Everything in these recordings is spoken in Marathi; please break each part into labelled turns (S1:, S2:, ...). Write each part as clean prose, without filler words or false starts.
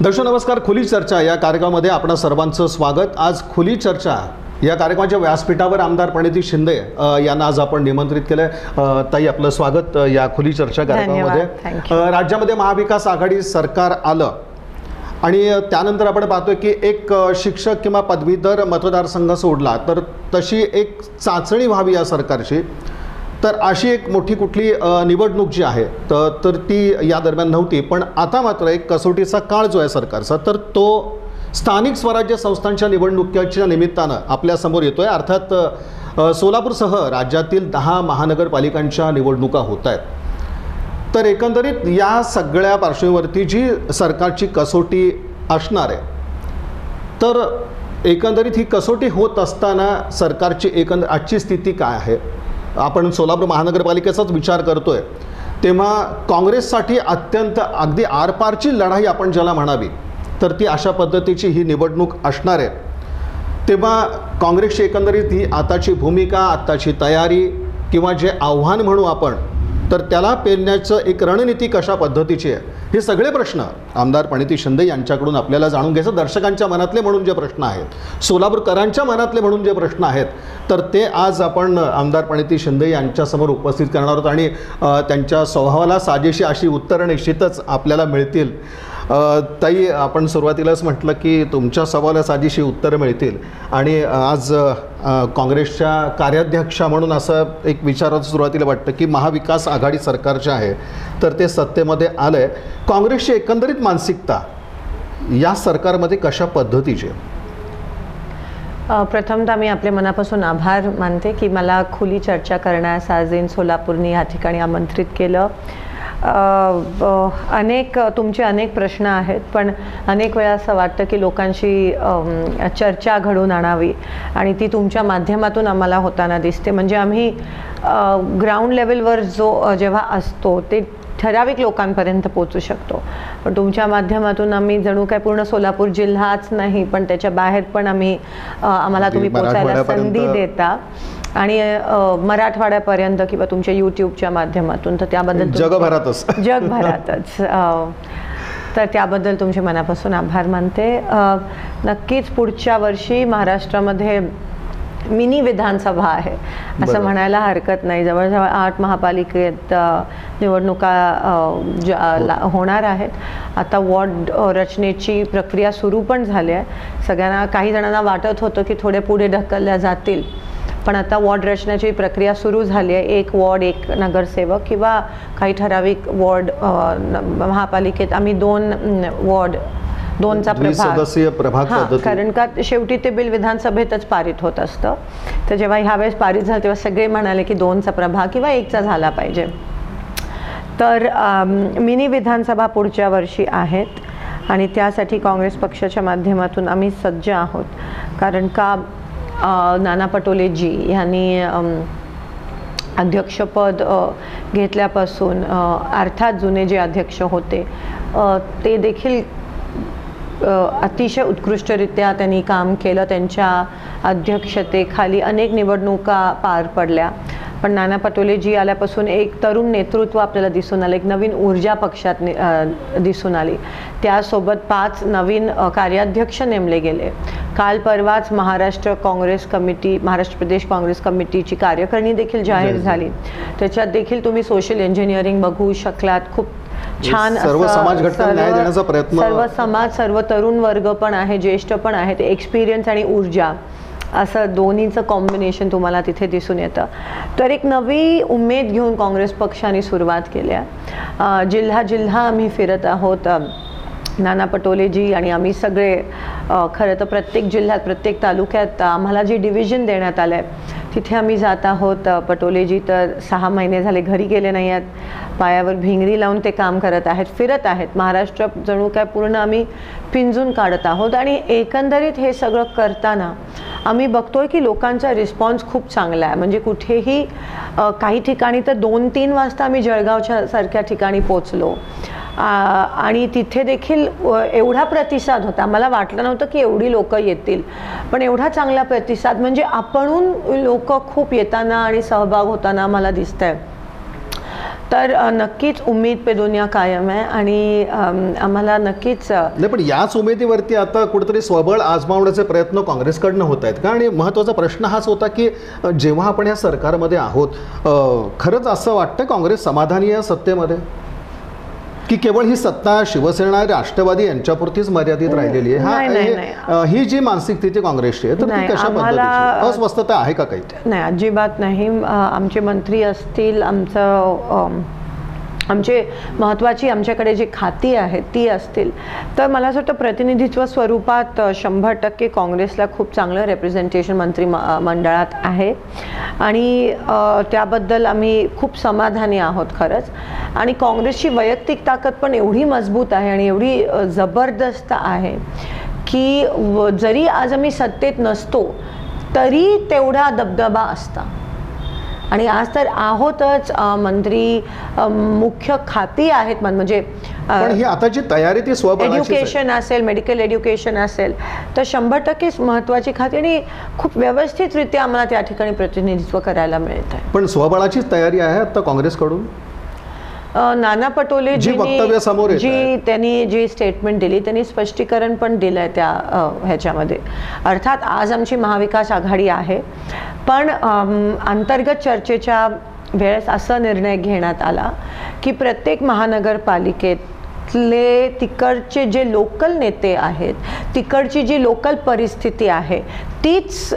S1: दर्शक नमस्कार. खुली चर्चा या कार्यक्रमामध्ये आपणा सर्वांचं स्वागत. आज खुली चर्चा या कार्यक्रमाच्या व्यासपीठावर आमदार प्रणिती शिंदे यांना आज आपण निमंत्रित केले. ताई, आपलं स्वागत या खुली चर्चा कार्यक्रमामध्ये. राज्यामध्ये महाविकास आघाडी सरकार आलं आणि त्यानंतर आपण पाहतोय की एक शिक्षक किंवा पदवीधर मतदारसंघ सोडला तर तशी एक चाचणी व्हावी या सरकारची, तर अशी एक मोठी कुठली निवडणूक जी आहे तर ती या दरम्यान नव्हती. पण आता मात्र एक कसोटीचा काळ जो आहे सरकारचा, तर तो स्थानिक स्वराज्य संस्थांच्या निवडणुकीच्या निमित्तानं आपल्यासमोर येतो आहे. अर्थात सोलापूरसह राज्यातील 10 महानगरपालिकांच्या निवडणुका होत आहेत. तर एकंदरीत या सगळ्या पार्श्वभूमीवरती जी सरकारची कसोटी असणार आहे, तर एकंदरीत ही कसोटी होत असताना सरकारची आजची स्थिती काय आहे. आपण सोलापूर महानगरपालिकेचाच विचार करतोय तेव्हा काँग्रेससाठी अत्यंत अगदी आरपारची लढाई आपण ज्याला म्हणावी, तर ती अशा पद्धतीची ही निवडणूक असणार आहे. तेव्हा काँग्रेसची एकंदरीत ही आताची भूमिका, आताची तयारी किंवा जे आव्हान म्हणू आपण, तर त्याला पेलण्याचं एक रणनीती कशा पद्धतीची आहे, हे सगळे प्रश्न आमदार प्रणिती शिंदे यांच्याकडून आपल्याला जाणून घ्यायचं. दर्शकांच्या मनातले म्हणून जे प्रश्न आहेत, सोलापूरकरांच्या मनातले म्हणून जे प्रश्न आहेत, तर ते आज आपण आमदार प्रणिती शिंदे यांच्यासमोर उपस्थित करणार आहोत आणि त्यांच्या स्वभावाला साजेशी अशी उत्तरं निश्चितच आपल्याला मिळतील. ताई, आपण सुरुवातीलाच म्हटलं की तुमच्या सवाला साजेशी उत्तरं मिळतील आणि आज काँग्रेसच्या कार्याध्यक्षा म्हणून असं एक विचारात सुरुवातीला वाटतं की महाविकास आघाडी सरकार जे आहे तर ते सत्तेमध्ये आलं आहे. काँग्रेसची एकंदरीत मानसिकता या सरकारमध्ये कशा पद्धतीची?
S2: प्रथमतः मी आपले मनापासून आभार मानते की मला खुली चर्चा करण्यास आज इन सोलापूरनी या ठिकाणी आमंत्रित केलं. तुमचे अनेक प्रश्न आहेत, पण अनेक वेळा असं वाटतं की लोकांशी चर्चा घडवून आणावी आणि ती तुमच्या माध्यमातून आम्हाला होताना दिसते. म्हणजे आम्ही ग्राउंड लेवलवर जेव्हा असतो ते ठराविक लोकांपर्यंत पोचू शकतो, पण तुमच्या माध्यमातून आम्ही जणू काय पूर्ण सोलापूर जिल्हाच नाही पण त्याच्या बाहेर पण आम्हाला तुम्ही पोचायला संधी देता आणि मराठवाड्यापर्यंत किंवा तुमच्या यूट्यूबच्या माध्यमातून, तर त्याबद्दल जगभरातच तर त्याबद्दल तुमचे मनापासून आभार मानते. नक्कीच पुढच्या वर्षी महाराष्ट्रामध्ये मिनी विधानसभा आहे असं म्हणायला हरकत नाही. जवळजवळ 8 महापालिकेत निवडणुका होणार आहेत. आता वॉर्ड रचनेची प्रक्रिया सुरू पण झाली आहे. सगळ्यांना, काही जणांना वाटत होतं की थोडे पुढे ढकलल्या जातील, पण आता वॉर्ड रचण्याची प्रक्रिया सुरू झाली आहे. 1 वॉर्ड 1 नगरसेवक किंवा काही ठराविक वॉर्ड महापालिकेत आम्ही 2 वॉर्ड 2चा प्रभाग, कारण का शेवटी ते बिल विधानसभेतच पारित होत असतं. तर जेव्हा ह्यावेळेस पारित झालं तेव्हा सगळे म्हणाले की 2चा प्रभाग किंवा 1चा झाला पाहिजे. तर मिनी विधानसभा पुढच्या वर्षी आहेत आणि त्यासाठी काँग्रेस पक्षाच्या माध्यमातून आम्ही सज्ज आहोत. कारण का नाना पटोलेजी यांनी अध्यक्षपद घेतल्यापासून, अर्थात जुने जे अध्यक्ष होते ते देखील अतिशय उत्कृष्टरित्या त्यांनी काम केलं. त्यांच्या अध्यक्षतेखाली अनेक निवडणुका पार पडल्या. पण नाना पटोलेजी आल्यापासून एक तरुण नेतृत्व आपल्याला दिसून आलं, एक नवीन ऊर्जा पक्षात दिसून आली. त्यासोबत 5 नवीन कार्याध्यक्ष नेमले गेले. काल परवाच महाराष्ट्र प्रदेश काँग्रेस कमिटीची कार्यकारिणी देखील जाहीर झाली. त्याच्यात देखील तुम्ही सोशल इंजिनिअरिंग बघू शकलात. खूप छान
S1: सर्व समाज घटकांना न्याय देण्याचा प्रयत्न,
S2: सर्व समाज, सर्व तरुण वर्ग पण आहे, ज्येष्ठ पण आहेत. एक्सपिरियन्स आणि ऊर्जा असं दोन्हीचं कॉम्बिनेशन तुम्हाला तिथे दिसून येतं. तर एक नवी उमेद घेऊन काँग्रेस पक्षाने सुरुवात केली आहे. जिल्हा आम्ही फिरत आहोत. नाना पटोलेजी आणि आम्ही सगळे खरं तर प्रत्येक जिल्ह्यात, प्रत्येक तालुक्यात आम्हाला जी डिव्हिजन देण्यात आलं आहे तिथे आम्ही जात आहोत. पटोलेजी तर 6 महिने झाले घरी गेले नाही आहेत. पायावर भिंगरी लावून ते काम करत आहेत, फिरत आहेत. महाराष्ट्र जणू काय पूर्ण आम्ही पिंजून काढत आहोत आणि एकंदरीत हे सगळं करताना आम्ही बघतोय की लोकांचा रिस्पॉन्स खूप चांगला आहे. म्हणजे कुठेही काही ठिकाणी तर 2-3 वाजता आम्ही जळगावच्या सारख्या ठिकाणी पोचलो आणि तिथे देखील एवढा प्रतिसाद होता. मला वाटलं नव्हतं की एवढी लोक येतील, पण एवढा चांगला प्रतिसाद, म्हणजे आपणहून लोक खूप येताना आणि सहभाग होताना मला दिसतंय. तर नक्कीच उमेद पे दुनिया कायम आहे आणि आम्हाला नक्कीच
S1: नाही, पण याच उमेदीवरती आता कुठेतरी स्वबळ आजमावण्याचे प्रयत्न काँग्रेसकडनं होत आहेत का? आणि महत्त्वाचा प्रश्न हाच होता की जेव्हा आपण या सरकारमध्ये आहोत, खरंच असं वाटतं काँग्रेस समाधानी आहे सत्तेमध्ये, की केवळ ही सत्ता शिवसेना राष्ट्रवादी यांच्यापुरतीच मर्यादित राहिलेली आहे? ही जी मानसिक स्थिती काँग्रेसची आहे, तर ती कशा पद्धतीची अस्वस्थता आहे का काही?
S2: नाही, अजिबात नाही. आमचे मंत्री असतील, आमचे महत्त्वाची आमच्याकडे जी खाती आहेत ती असतील, तर मला असं वाटतं प्रतिनिधित्व स्वरूपात 100% काँग्रेसला खूप चांगलं रेप्रेझेंटेशन मंत्रिमंडळात आहे आणि त्याबद्दल आम्ही खूप समाधानी आहोत खरंच. आणि काँग्रेसची वैयक्तिक ताकद पण एवढी मजबूत आहे आणि एवढी जबरदस्त आहे की जरी आज आम्ही सत्तेत नसतो तरी तेवढा दबदबा असता. आणि आज तर आहोतच, मंत्री मुख्य खाती आहेत, म्हणजे
S1: पण ही आताची तयारी ती स्वबळाची
S2: एज्युकेशन असेल, मेडिकल एज्युकेशन असेल, तर 100% महत्त्वाची खाती आणि खूप व्यवस्थितरित्या आम्हाला त्या ठिकाणी प्रतिनिधित्व करायला मिळत आहे.
S1: पण स्वबळाचीच तयारी आहे आता काँग्रेसकडून?
S2: नाना पटोले
S1: जी वक्तव्य समोर येत आहेत,
S2: त्यांनी जी स्टेटमेंट दिली त्यांनी स्पष्टीकरण पण दिलं आहे त्या ह्याच्यामध्ये. अर्थात आज आमची महाविकास आघाडी आहे, पण अंतर्गत चर्चेच्या वेळेस असा निर्णय घेण्यात आला की प्रत्येक महानगरपालिकेतले तिकडचे जे लोकल नेते आहेत, तिकडची जी लोकल परिस्थिती आहे तीच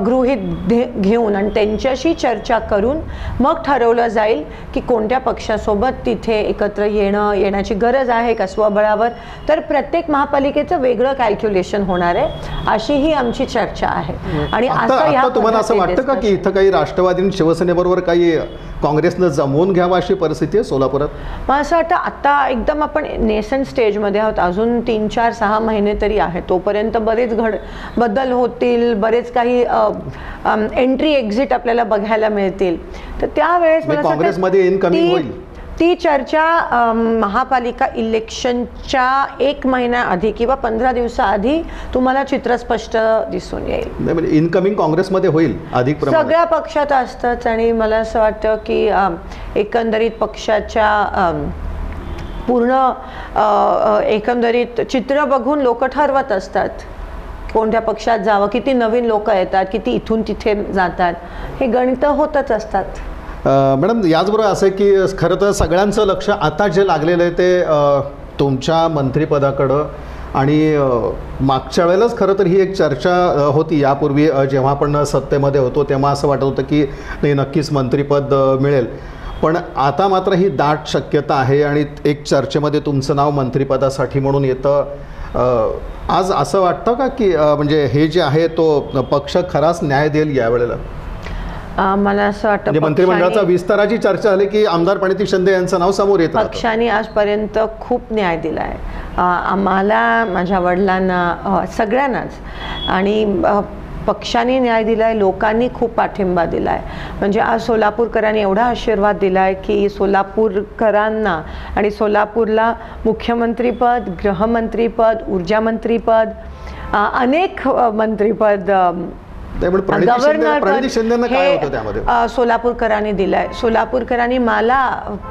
S2: गृहीत घेऊन आणि त्यांच्याशी चर्चा करून मग ठरवलं जाईल की कोणत्या पक्षासोबत तिथे एकत्र येण्याची गरज आहे का स्वबळावर. तर प्रत्येक महापालिकेचं वेगळं कॅल्क्युलेशन होणार आहे, अशी ही आमची चर्चा आहे. आणि
S1: आता तुम्हाला असं वाटतं का की इथं काही राष्ट्रवादी आणि शिवसेनेबरोबर काही काँग्रेसनं जमवून घ्यावं अशी परिस्थिती आहे सोलापुरात?
S2: मला असं वाटतं आता एकदम आपण नेसन स्टेजमध्ये आहोत, अजून 3-4-6 महिने तरी आहे, तोपर्यंत बरेच बदल होतील, बरेच काही एंट्री एक्झिट आपल्याला बघायला मिळतील. तर त्यावेळेस मला
S1: काँग्रेसमध्ये इनकमिंग होईल
S2: ती चर्चा महापालिका इलेक्शनच्या 1 महिन्याआधी किंवा 15 दिवसाआधी तुम्हाला चित्र स्पष्ट दिसून येईल.
S1: म्हणजे इनकमिंग काँग्रेसमध्ये होईल अधिक प्रमाणात?
S2: सगळ्या पक्षात असतंच आणि मला असं वाटतं की एकंदरीत पक्षाच्या पूर्ण एकंदरीत चित्र बघून लोक ठरवत असतात कोणत्या पक्षात जावं, किती नवीन लोक येतात, किती इथून तिथे जातात, हे गणित होतच असतात.
S1: मॅडम, याचबरोबर असं आहे की खरं तर सगळ्यांचं लक्ष आता जे लागलेलं आहे ते तुमच्या मंत्रिपदाकडं. आणि मागच्या वेळेलाच खरं तर ही एक चर्चा होती, यापूर्वी जेव्हा आपण सत्तेमध्ये होतो तेव्हा असं वाटत होतं की नाही, नक्कीच मंत्रिपद मिळेल. पण आता मात्र ही दाट शक्यता आहे आणि एक चर्चेमध्ये तुमचं नाव मंत्रिपदासाठी म्हणून येतं. आज असं वाटतं का की म्हणजे हे जे आहे तो पक्ष खराच न्याय देईल यावेळेला?
S2: मला असं वाटतं
S1: म्हणजे मंत्रिमंडळाचा विस्ताराची चर्चा झाली की आमदार प्रणिती शिंदे यांचं नाव समोर येतं.
S2: पक्षाने आजपर्यंत खूप न्याय दिला आहे आम्हाला, माझ्या वडिलांना, सगळ्यांनाच. आणि पक्षाने न्याय दिला आहे, लोकांनी खूप पाठिंबा दिला आहे. म्हणजे आज सोलापूरकरांनी एवढा आशीर्वाद दिला आहे की सोलापूरकरांना आणि सोलापूरला मुख्यमंत्रीपद, गृहमंत्रीपद, ऊर्जामंत्रीपद, अनेक मंत्रीपद, गव्हर्नर सोलापूरकरांनी दिलाय. सोलापूरकरांनी मला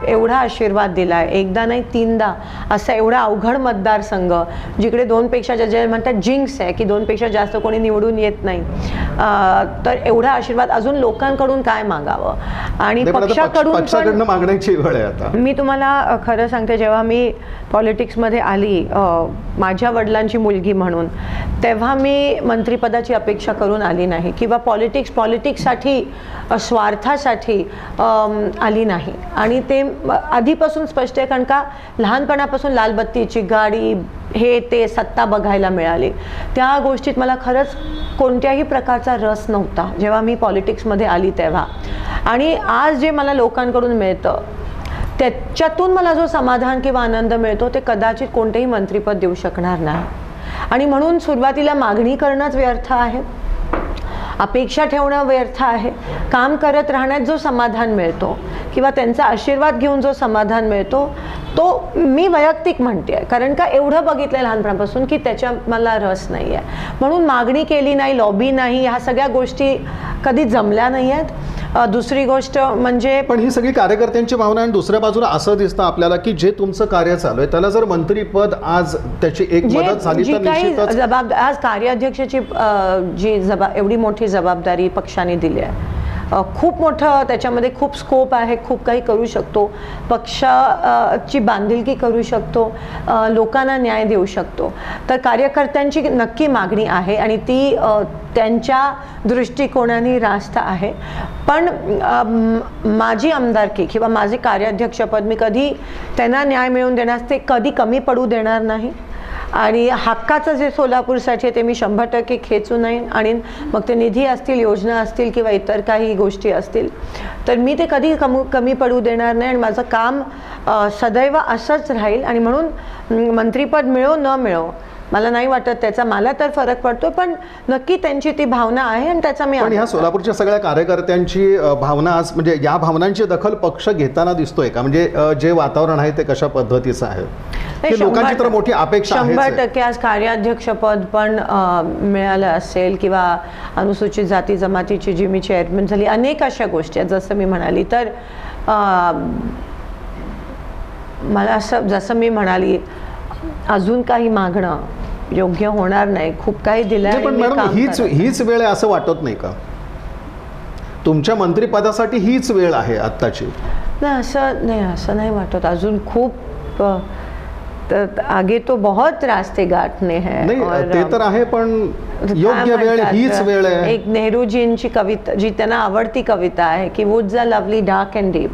S2: एवढा आशीर्वाद दिलाय, एकदा नाही 3दा. असा एवढा अवघड मतदारसंघ जिकडे 2पेक्षा जे म्हणतात जिंक्स आहे की 2पेक्षा जास्त कोणी निवडून येत नाही, तर एवढा आशीर्वाद अजून लोकांकडून काय मागावं. आणि पक्षाकडून
S1: मागण्याची वेळ आहे आता.
S2: मी तुम्हाला खरं सांगते, जेव्हा मी पॉलिटिक्समध्ये आली माझ्या वडिलांची मुलगी म्हणून, तेव्हा मी मंत्रिपदाची अपेक्षा करून आली नाही किंवा पॉलिटिक्ससाठी स्वार्थासाठी आली नाही. आणि ते आधीपासून स्पष्ट आहे, कारण का लहानपणापासून लालबत्तीची गाडी, हे ते सत्ता बघायला मिळाली. त्या गोष्टीत मला खरंच कोणत्याही प्रकारचा रस नव्हता जेव्हा मी पॉलिटिक्समध्ये आली तेव्हा. आणि आज जे मला लोकांकडून मिळतं त्याच्यातून मला जो समाधान किंवा आनंद मिळतो ते कदाचित कोणतेही मंत्रिपद देऊ शकणार नाही. आणि म्हणून सुरुवातीला मागणी करणंच व्यर्थ आहे, अपेक्षा ठेवणं व्यर्थ आहे. काम करत राहण्यात जो समाधान मिळतो किंवा त्यांचा आशीर्वाद घेऊन जो समाधान मिळतो तो मी वैयक्तिक म्हणते, कारण का एवढं बघितलं लहानपणापासून की त्याच्या मला रस नाही आहे, म्हणून मागणी केली नाही, लॉबी नाही, ह्या सगळ्या गोष्टी कधी जमल्या नाही आहेत. दुसरी गोष्ट म्हणजे
S1: पण ही सगळी कार्यकर्त्यांची भावना, आणि दुसऱ्या बाजूला असं दिसतं आपल्याला की जे तुमचं कार्य चालू आहे त्याला जर मंत्रीपद आज त्याची एक मदत झाली
S2: जी
S1: तर
S2: काही
S1: निश्चितच
S2: जबाबदारी आज कार्याध्यक्षाची एवढी मोठी जबाबदारी पक्षाने दिली आहे, खूप मोठं त्याच्यामध्ये खूप स्कोप आहे, खूप काही करू शकतो, पक्षाची बांधिलकी करू शकतो, लोकांना न्याय देऊ शकतो. तर कार्यकर्त्यांची नक्की मागणी आहे आणि ती त्यांच्या दृष्टिकोनाने रास्त आहे. पण माझी आमदारकी किंवा माझे कार्याध्यक्षपद मी कधी त्यांना न्याय मिळवून देण्यास ते कधी कमी पडू देणार नाही. आणि हक्काचं जे सोलापूरसाठी आहे ते मी 100% खेचून आणीन. मग ते निधी असतील, योजना असतील किंवा इतर काही गोष्टी असतील, तर मी ते कधी कमी पडू देणार नाही. आणि माझं काम सदैव असंच राहील. आणि म्हणून मंत्रीपद मिळो न मिळो मला नाही वाटत त्याचा मला तर फरक पडतो, पण नक्की त्यांची ती भावना आहे आणि त्याचा मी
S1: पण ह्या सोलापूरच्या सगळ्या कार्यकर्त्यांची भावना आज म्हणजे या भावनांची दखल पक्ष घेताना दिसतोय का? म्हणजे जे वातावरण आहे ते कशा पद्धतीचं आहे? लोकांची तर मोठी अपेक्षा आहे.
S2: 100% आज कार्याध्यक्षपद पण मिळालं असेल किंवा अनुसूचित जाती जमातीची जी मी चेअरमन झाली, अनेक अशा गोष्टी आहेत. जसं मी म्हणाली तर मला असं जसं मी म्हणाली अजून काही मागणं योग्य होणार नाही, खूप काही दिलंय.
S1: पण मॅडम हीच वेळ आहे असं वाटत नाही का? तुमच्या मंत्रिपदासाठी हीच वेळ आहे आत्ताची?
S2: नाही, असं नाही वाटत. अजून खूप आगे तो बहुत रास्ते गाठने हैं.
S1: ते तर आहे, पण योग्य वेळ हीच वेळ आहे.
S2: एक नेहरूजींची कविता जी त्यांना आवडती कविता आहे की woods are lovely dark and deep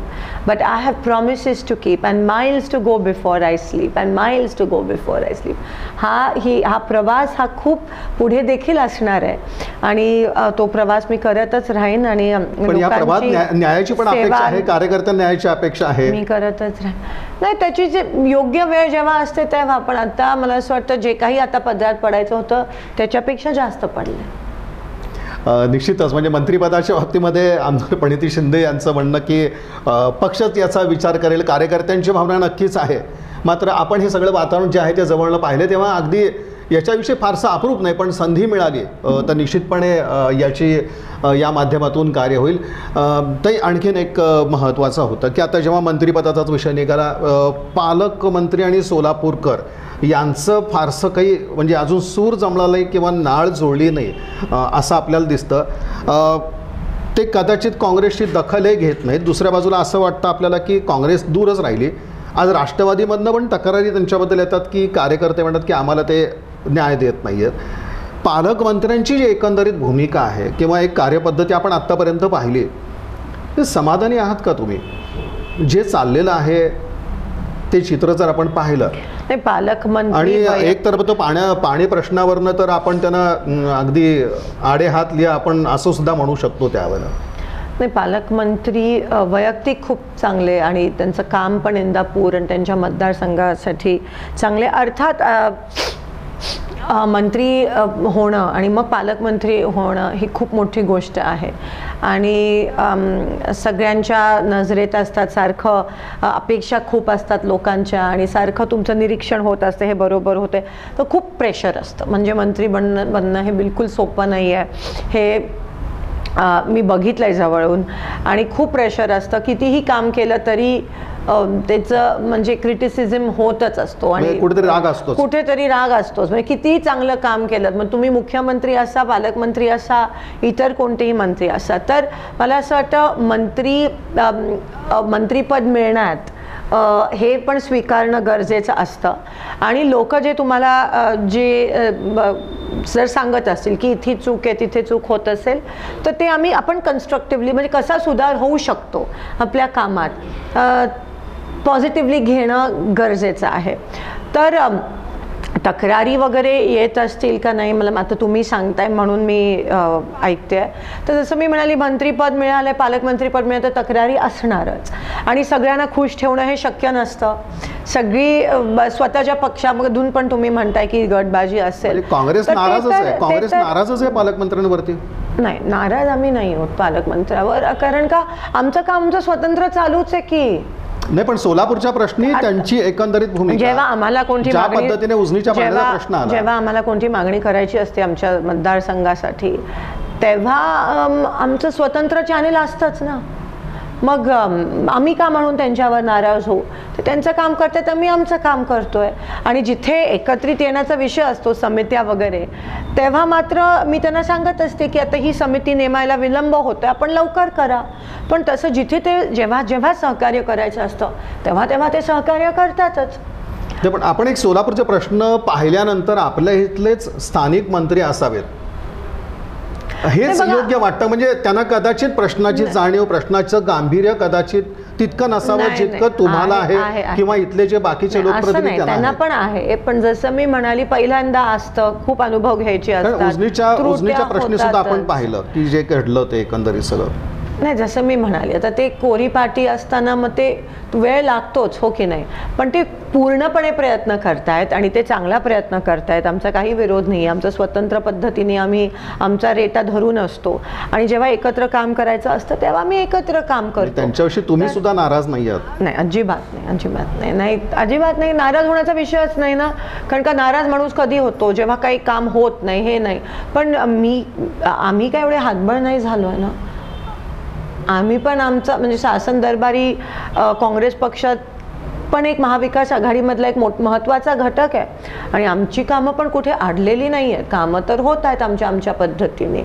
S2: but I have promises to keep and miles to go before I sleep and miles to go before I sleep. हा प्रवास हा खूप पुढे देखील असणार आहे आणि तो प्रवास मी करतच राहीन. आणि
S1: पण या प्रवास न्यायाची पण अपेक्षा आहे, कार्यकर्त्या न्यायाची अपेक्षा आहे,
S2: मी करतच राहीन. नाही, त्याची जे योग्य वेळ जेव्हा असते तेव्हा. आपण आता मला असं वाटतं जे काही आता पदरात पडायचं होतं त्याच्यापेक्षा जास्त पडलं.
S1: निश्चितच म्हणजे मंत्रिपदाच्या बाबतीमध्ये आमदार प्रणिती शिंदे यांचं म्हणणं की पक्षच याचा विचार करेल, कार्यकर्त्यांची भावना नक्कीच आहे. मात्र आपण हे सगळं वातावरण जे आहे ते जवळनं पाहिले तेव्हा अगदी याच्याविषयी फारसं अप्रूप नाही, पण संधी मिळाली तर निश्चितपणे याची या माध्यमातून कार्य होईल. ते आणखीन एक महत्त्वाचं होतं की आता जेव्हा मंत्रिपदाचाच विषय निघाला, पालकमंत्री आणि सोलापूरकर यांचं फारसं काही म्हणजे अजून सूर जमला नाही किंवा नाळ जोडली नाही असं आपल्याला दिसतं. ते कदाचित काँग्रेसची दखलही घेत नाहीत. दुसऱ्या बाजूला असं वाटतं आपल्याला की काँग्रेस दूरच राहिली. आज राष्ट्रवादीमधनं पण तक्रारी त्यांच्याबद्दल येतात की कार्यकर्ते म्हणतात की आम्हाला ते न्याय देत नाही आहेत. पालकमंत्र्यांची जी एकंदरीत भूमिका आहे किंवा एक कार्यपद्धती आपण आत्तापर्यंत पाहिली, ते समाधानी आहात का तुम्ही? जे चाललेलं आहे ते चित्र जर आपण पाहिलं,
S2: पालकमंत्री
S1: आणि एक तर तो पाणी प्रश्नावरनं तर आपण त्यांना अगदी आडे हात लिहा आपण असं सुद्धा म्हणू शकतो त्यावेळेला.
S2: नाही, पालकमंत्री वैयक्तिक खूप चांगले आणि त्यांचं काम पण इंदापूर आणि त्यांच्या मतदारसंघासाठी चांगले. अर्थात मंत्री होणं आणि मग पालकमंत्री होणं ही खूप मोठी गोष्ट आहे आणि सगळ्यांच्या नजरेत असतात, सारखं अपेक्षा खूप असतात लोकांच्या आणि सारखं तुमचं निरीक्षण होत असतं, हे बरोबर होते, तर खूप प्रेशर असतं. म्हणजे मंत्री बनणं हे बिलकुल सोपं नाही आहे, हे मी बघितलं आहे जवळून. आणि खूप प्रेशर असतं, कितीही काम केलं तरी त्याचं म्हणजे क्रिटिसिझम होतच असतो आणि कुठेतरी राग असतोच. म्हणजे कितीही चांगलं काम केलं, मग तुम्ही मुख्यमंत्री असा, पालकमंत्री असा, इतर कोणतेही मंत्री असा, तर मला असं वाटतं मंत्रीपद मिळण्यात हे पण स्वीकारणं गरजेचं असतं. आणि लोक जे तुम्हाला जे जर सांगत असतील की इथे चूक आहे, तिथे चूक होत असेल, तर ते आपण कन्स्ट्रक्टिव्हली म्हणजे कसा सुधार होऊ शकतो आपल्या कामात पॉझिटिव्हली घेणं गरजेचं आहे. तर तक्रारी वगैरे येत असतील का नाही मला आता तुम्ही सांगताय म्हणून मी ऐकते. तर जसं मी म्हणाली, मंत्रीपद मिळालं, पालकमंत्रीपद मिळालं तर तक्रारी असणारच आणि सगळ्यांना खुश ठेवणं हे शक्य नसतं. सगळी स्वतःच्या पक्षामधून पण तुम्ही म्हणताय की गटबाजी असेल.
S1: काँग्रेस नाराजच आहे पालकमंत्र्यांवरती.
S2: नाही, नाराज आम्ही नाही आहोत पालकमंत्र्यावर, कारण का आमचं काम आमचं स्वतंत्र चालूच आहे की.
S1: नाही, पण सोलापूरच्या प्रश्नी त्यांची एकंदरीत भूमिका,
S2: जेव्हा आम्हाला कोणती
S1: ज्या
S2: मागणी,
S1: पद्धतीने उजनीच्या पाण्याचा प्रश्न आला,
S2: जेव्हा आम्हाला कोणती मागणी करायची असते आमच्या मतदारसंघासाठी, तेव्हा आमचं स्वतंत्र चॅनेल असतंच ना. मग आम्ही का म्हणून त्यांच्यावर नाराज होऊ? ते त्यांचं काम करतात, आम्ही आमचं काम करतोय. आणि जिथे एकत्रित येण्याचा विषय असतो, समित्या वगैरे, तेव्हा मात्र मी त्यांना सांगत असते की आता ही समिती नेमायला विलंब होतोय, आपण लवकर करा. पण तसं जिथे ते जेव्हा जेव्हा सहकार्य करायचं असतं तेव्हा तेव्हा ते सहकार्य करतातच.
S1: पण आपण एक सोलापूरचे प्रश्न पाहिल्यानंतर आपल्या इथलेच स्थानिक मंत्री असावेत हेच योग्य वाटतं. म्हणजे त्यांना कदाचित प्रश्नाची जाणीव, प्रश्नाचं गांभीर्य कदाचित तितकं नसावं जितकं तुम्हाला आहे किंवा इथले जे बाकीचे लोकप्रतिनिधी
S2: त्यांना पण आहे. पण जसं मी म्हणाली, पहिल्यांदा असतं, खूप अनुभव घ्यायचे असतात.
S1: उजनीच्या प्रश्नी सुद्धा आपण पाहिलं की जे घडलं ते एकंदरीत सगळं.
S2: नाही, जसं मी म्हणाली, आता ते कोरी पाटी असताना मग ते वेळ लागतोच, हो की नाही, पण ते पूर्णपणे प्रयत्न करतायत आणि ते चांगला प्रयत्न करतायत. आमचा काही विरोध नाही. आमचं स्वतंत्र पद्धतीने आम्ही आमचा रेटा धरून असतो आणि जेव्हा एकत्र काम करायचं असतं तेव्हा आम्ही एकत्र काम करतो.
S1: त्यांच्याविषयी तुम्ही सुद्धा नाराज नाही आहात?
S2: नाही, अजिबात नाही, अजिबात नाही. नाही, अजिबात नाही. नाराज होण्याचा विषयच नाही ना. कारण का नाराज माणूस कधी होतो? जेव्हा काही काम होत नाही, हे नाही. पण आम्ही काय एवढे हातबळ नाही झालो आहे ना. आम्ही पण आमचा म्हणजे शासन दरबारी काँग्रेस पक्षात पण एक महाविकास आघाडीमधला एक महत्त्वाचा घटक आहे आणि आमची कामं पण कुठे अडलेली नाही आहेत. कामं तर होत आहेत आमच्या पद्धतीने.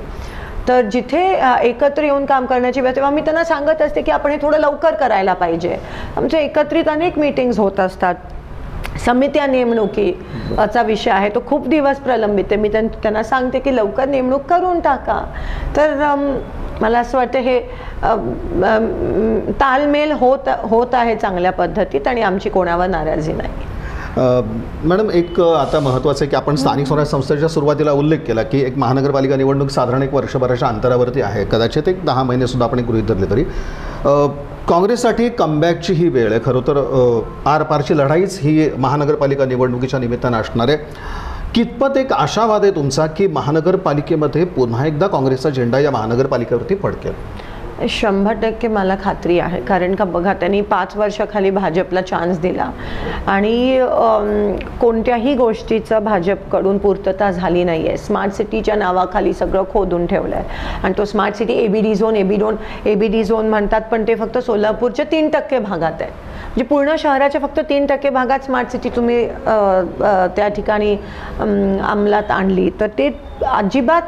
S2: तर जिथे एकत्र येऊन काम करण्याची वेळ, तेव्हा मी त्यांना सांगत असते की आपण हे थोडं लवकर करायला पाहिजे. आमच्या एकत्रित अनेक मीटिंग्स होत असतात. समित्या नेमणुकीचा विषय आहे, तो खूप दिवस प्रलंबित आहे. मी त्यांना सांगते की लवकर नेमणूक करून टाका. तर मला असं वाटतं हे तालमेल होत आहे चांगल्या पद्धतीत आणि आमची कोणावर नाराजी नाही.
S1: मॅडम, एक आता महत्त्वाचं आहे की आपण स्थानिक स्वराज्य संस्थेच्या सुरुवातीला उल्लेख केला की एक महानगरपालिका निवडणूक साधारण एक वर्षभराच्या अंतरावरती आहे, कदाचित एक 10 महिने सुद्धा आपण गृहीत धरले तरी. काँग्रेससाठी कमबॅकची ही वेळ आहे. खरं तर आरपारची लढाईच ही महानगरपालिका निवडणुकीच्या निमित्तानं असणार आहे. कितपत एक आशावाद आहे तुमचा की महानगरपालिकेमध्ये पुन्हा एकदा काँग्रेसचा झेंडा या महानगरपालिकेवरती फडकेल?
S2: 100% मला खात्री आहे. कारण का बघा, त्यांनी 5 वर्षाखाली भाजपला चान्स दिला आणि कोणत्याही गोष्टीचं भाजपकडून पूर्तता झाली नाही आहे. स्मार्ट सिटीच्या नावाखाली सगळं खोदून ठेवलं आहे आणि तो स्मार्ट सिटी एबीडी झोन म्हणतात, पण ते फक्त सोलापूरच्या 3% भागात आहे. म्हणजे पूर्ण शहराच्या फक्त 3% भागात स्मार्ट सिटी तुम्ही त्या ठिकाणी अंमलात आणली तर ते अजिबात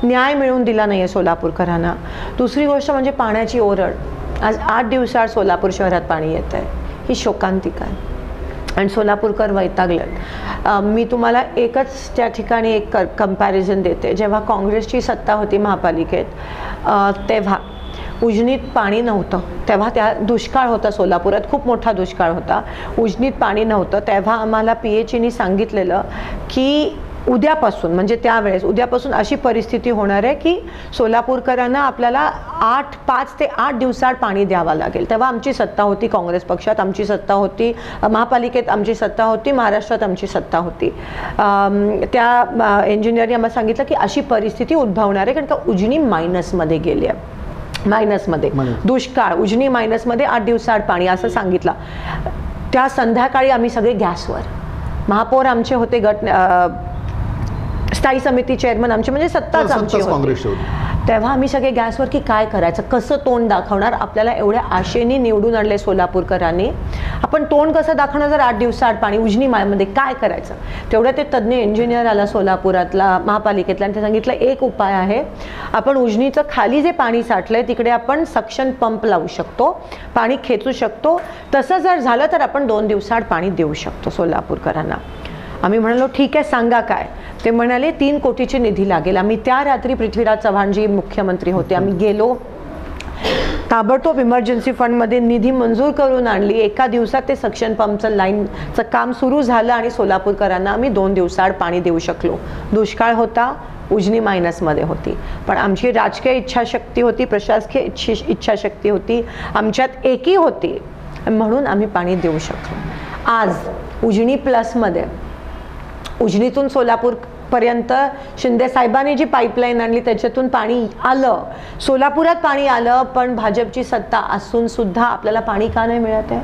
S2: न्याय मिळवून दिला नाही आहे सोलापूरकरांना. दुसरी गोष्ट म्हणजे पाण्याची ओरड. आज 8 दिवसाआड सोलापूर शहरात पाणी येत आहे, ही शोकांतिका आहे आणि सोलापूरकर वैतागलेत. मी तुम्हाला एकच त्या ठिकाणी एक कंपॅरिझन देते. जेव्हा काँग्रेसची सत्ता होती महापालिकेत तेव्हा उजनीत पाणी नव्हतं. तेव्हा त्या दुष्काळ होता, सोलापुरात खूप मोठा दुष्काळ होता. उजनीत पाणी नव्हतं. तेव्हा आम्हाला PHनी सांगितलेलं की उद्यापासून, म्हणजे त्यावेळेस उद्यापासून अशी परिस्थिती होणार आहे की सोलापूरकरांना आपल्याला 5 ते 8 दिवसाआड पाणी द्यावं लागेल. तेव्हा आमची सत्ता होती, काँग्रेस पक्षात आमची सत्ता होती, महापालिकेत आमची सत्ता होती, महाराष्ट्रात आमची सत्ता होती. त्या इंजिनियरने आम्हाला सांगितलं की अशी परिस्थिती उद्भवणार आहे कारण का उजनी मायनसमध्ये गेली आहे. मायनसमध्ये दुष्काळ, उजनी मायनसमध्ये 8 दिवसाआड पाणी असं सांगितलं. त्या संध्याकाळी आम्ही सगळे गॅसवर, महापौर आमचे होते, स्थायी समिती चेअरमन आमचे, म्हणजे सत्ताच आमची होती. तेव्हा आम्ही सगळे गॅसवर की काय करायचं, कसं तोंड दाखवणार. आपल्याला एवढ्या आशेने निवडून आणले सोलापूरकरांनी, आपण तोंड कसं दाखवणार जर 8 दिवसाआड पाणी उजनी मायमध्ये, काय करायचं. तेवढं ते तज्ज्ञ इंजिनियर आला सोलापुरातला, महापालिकेतला, आणि ते सांगितलं एक उपाय आहे, आपण उजनीचं खाली जे पाणी साठलंय तिकडे आपण सक्शन पंप लावू शकतो, पाणी खेचू शकतो. तसं जर झालं तर आपण 2 दिवसाआड पाणी देऊ शकतो सोलापूरकरांना. आम्ही म्हणालो ठीक आहे, सांगा काय. ते म्हणाले 3 कोटीची निधी लागेल. आम्ही त्या रात्री पृथ्वीराज चव्हाणजी मुख्यमंत्री होते, आम्ही गेलो, ताबडतोब इमर्जन्सी फंडमध्ये निधी मंजूर करून आणली. एका दिवसात ते सक्शन पंपचं लाईनचं काम सुरू झालं आणि सोलापूरकरांना आम्ही 2 दिवसाआड पाणी देऊ शकलो. दुष्काळ होता, उजनी मायनसमध्ये होती, पण आमची राजकीय इच्छाशक्ती होती, प्रशासकीय इच्छाशक्ती होती, आमच्यात एकी होती, म्हणून आम्ही पाणी देऊ शकलो. आज उजनी प्लसमध्ये, उजनीतून सोलापूरपर्यंत शिंदे साहेबांनी जी पाईपलाईन आणली त्याच्यातून पाणी आलं, सोलापुरात पाणी आलं, पण भाजपची सत्ता असून सुद्धा आपल्याला पाणी का नाही मिळत आहे.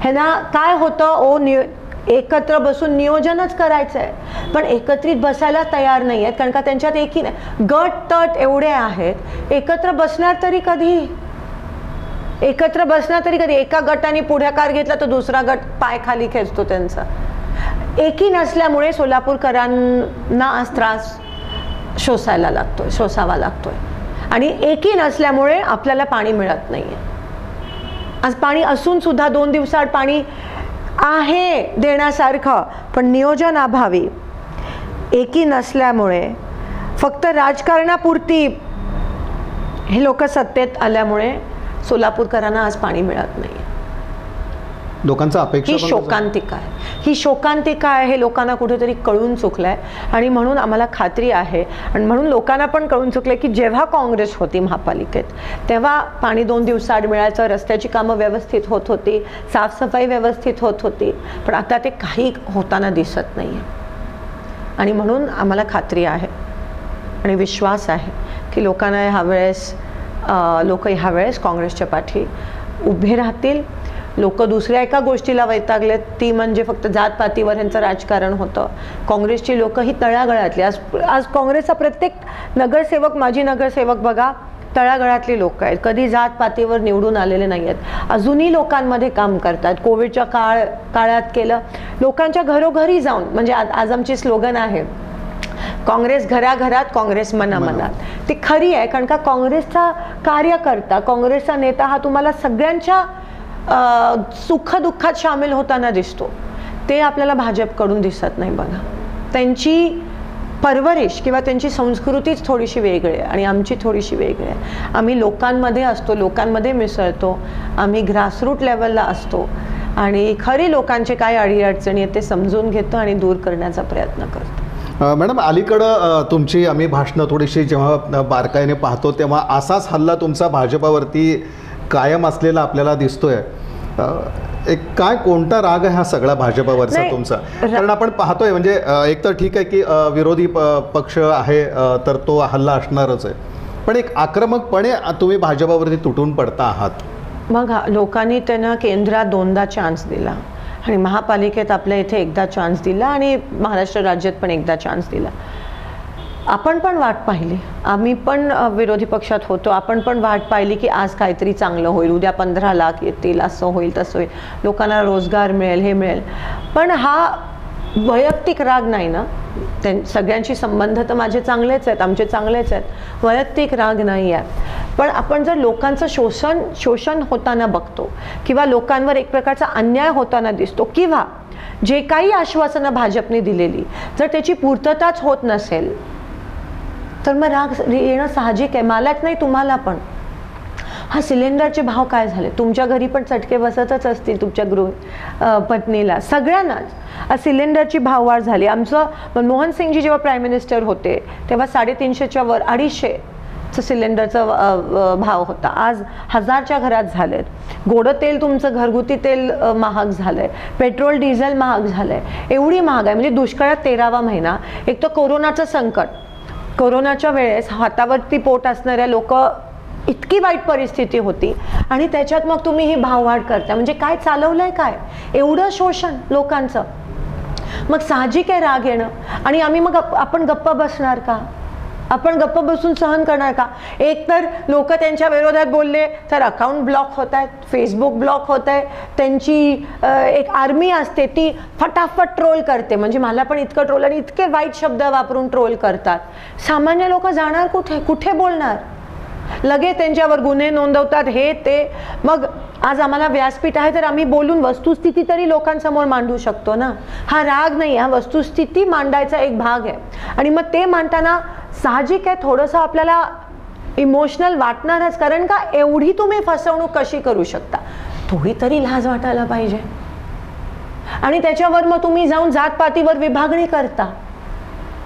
S2: ह्यांना काय होतं एकत्र बसून नियोजनच करायचं आहे, पण एकत्रित बसायला तयार नाही आहेत, कारण का त्यांच्यात एकही नाही. गट तट एवढे आहेत, एकत्र बसणार तरी कधी? एकत्र बसणार तरी कधी? एका गटाने पुढाकार घेतला तर दुसरा गट पाय खाली खेचतो त्यांचा. एकी नसल्यामुळे सोलापूरकरांना आज त्रास सोसावा लागतोय आणि एकी नसल्यामुळे आपल्याला पाणी मिळत नाहीये. आज पाणी असून सुद्धा 2 दिवसाआड पाणी आहे देण्यासारखं, पण नियोजन अभावी, एकी नसल्यामुळे, फक्त राजकारणापुरती हे लोक सत्तेत आल्यामुळे सोलापूरकरांना आज पाणी मिळत नाही.
S1: लोकांचा अपेक्षा
S2: ही शोकांतिका आहे, ही शोकांतिका आहे. हे लोकांना कुठेतरी कळून चुकलंय आणि म्हणून आम्हाला खात्री आहे आणि म्हणून लोकांना पण कळून चुकलंय की जेव्हा काँग्रेस होती महापालिकेत तेव्हा पाणी 2 दिवसाआड मिळायचं, रस्त्याची कामं व्यवस्थित होत होती, साफसफाई व्यवस्थित होत होती, पण आता ते काही होताना दिसत नाही आहे. आणि म्हणून आम्हाला खात्री आहे आणि विश्वास आहे की लोकांना लोक ह्यावेळेस काँग्रेसच्या पाठी उभे राहतील. लोक दुसऱ्या एका गोष्टीला वैतागलेत, ती म्हणजे फक्त जातपातीवर यांचं राजकारण होतं. काँग्रेसची लोक ही तळागाळातली, आज काँग्रेसचा प्रत्येक नगरसेवक, माजी नगरसेवक बघा, तळागाळातली लोक आहेत, कधी जातपातीवर निवडून आलेले नाही आहेत, अजूनही लोकांमध्ये काम करतात. कोविडच्या काळात केलं, लोकांच्या घरोघरी जाऊन, म्हणजे आज आमची स्लोगन आहे काँग्रेस घराघरात, काँग्रेस मनामनात. ती खरी आहे, कारण का काँग्रेसचा कार्यकर्ता, काँग्रेसचा नेता हा तुम्हाला सगळ्यांच्या सुखदुःखात सामील होताना दिसतो. ते आपल्याला भाजपकडून दिसत नाही बघा. त्यांची परवरिश किंवा त्यांची संस्कृतीच थोडीशी वेगळी आहे आणि आमची थोडीशी वेगळी आहे. आम्ही लोकांमध्ये असतो, लोकांमध्ये मिसळतो, आम्ही ग्रासरूट लेवलला असतो आणि खरी लोकांचे काय अडीअडचणी आहेत ते समजून घेतो आणि दूर करण्याचा प्रयत्न करतो.
S1: मॅडम, अलीकडं तुमची आम्ही भाषणं थोडीशी जेव्हा बारकाईने पाहतो तेव्हा असाच हल्ला तुमचा भाजपावरती कायम असलेला आपल्याला दिसतोय. काय कोणता राग आहे हा सगळा भाजपावरचा तुमचा? कारण आपण पाहतोय, म्हणजे एक तर ठीक आहे की विरोधी पक्ष आहे तर तो हल्ला असणारच आहे, पण एक आक्रमकपणे तुम्ही भाजपावरती तुटून पडता आहात.
S2: मग लोकांनी त्यांना केंद्रात 2दा चान्स दिला आणि महापालिकेत आपल्या इथे एकदा चान्स दिला आणि महाराष्ट्र राज्यात पण एकदा चान्स दिला. आपण पण वाट पाहिली, आम्ही पण विरोधी पक्षात होतो, आपण पण वाट पाहिली की आज काहीतरी चांगलं होईल, उद्या 15 लाख येतील, असं होईल तसं होईल, लोकांना रोजगार मिळेल, हे मिळेल. पण हा वैयक्तिक राग नाही ना, सगळ्यांशी संबंध तर माझे चांगलेच आहेत, आमचे चांगलेच आहेत, वैयक्तिक राग नाही आहे. पण आपण जर लोकांचं शोषण होताना बघतो किंवा लोकांवर एक प्रकारचा अन्याय होताना दिसतो किंवा जे काही आश्वासनं भाजपने दिलेली जर त्याची पूर्तताच होत नसेल तर मग राग येणं साहजिक आहे. मलाच नाही, तुम्हाला पण. हा सिलेंडरचे भाव काय झाले, तुमच्या घरी पण चटके बसतच असतील, तुमच्या पत्नीला, सगळ्यांनाच सिलेंडरची भाववाढ झाली. आमचं मनमोहन सिंगजी जेव्हा प्राईम मिनिस्टर होते तेव्हा 350च्या वर 250 सिलेंडरचा भाव होता, आज 1000च्या घरात झालेत. गोडं तेल, तुमचं घरगुती तेल महाग झालंय, पेट्रोल डिझेल महाग झालंय, एवढी महाग आहे. म्हणजे दुष्काळात 13वा महिना. एक तर कोरोनाचं संकट, कोरोनाच्या वेळेस हातावरती पोट असणाऱ्या लोक, इतकी वाईट परिस्थिती होती आणि त्याच्यात मग तुम्ही ही भाववाढ करता, म्हणजे काय चालवलंय काय, एवढं शोषण लोकांचं. मग साहजिक आहे राग येणं. आणि आम्ही मग आपण गप्प बसणार का? आपण गप्प बसून सहन करणार का? एक तर लोक त्यांच्या विरोधात बोलले तर अकाउंट ब्लॉक होत आहेत, फेसबुक ब्लॉक होत आहे, त्यांची एक आर्मी असते ती फटाफट ट्रोल करते, म्हणजे मला पण इतकं ट्रोल आणि इतके वाईट शब्द वापरून ट्रोल करतात. सामान्य लोक जाणार कुठे, कुठे बोलणार? लगेच त्यांच्यावर गुन्हे नोंदवतात, हे ते. मग आज आम्हाला व्यासपीठ आहे तर आम्ही बोलून वस्तुस्थिती तरी लोकांसमोर मांडू शकतो ना. हा राग नाही, हा वस्तुस्थिती मांडायचा एक भाग आहे. आणि मग ते मांडताना साहजिक आहे थोडंसं आपल्याला इमोशनल वाटणारच, कारण का एवढी तुम्ही फसवणूक कशी करू शकता, थोडी तरी लाज वाटायला पाहिजे. आणि त्याच्यावर मग तुम्ही जाऊन जातपातीवर विभागणी करता,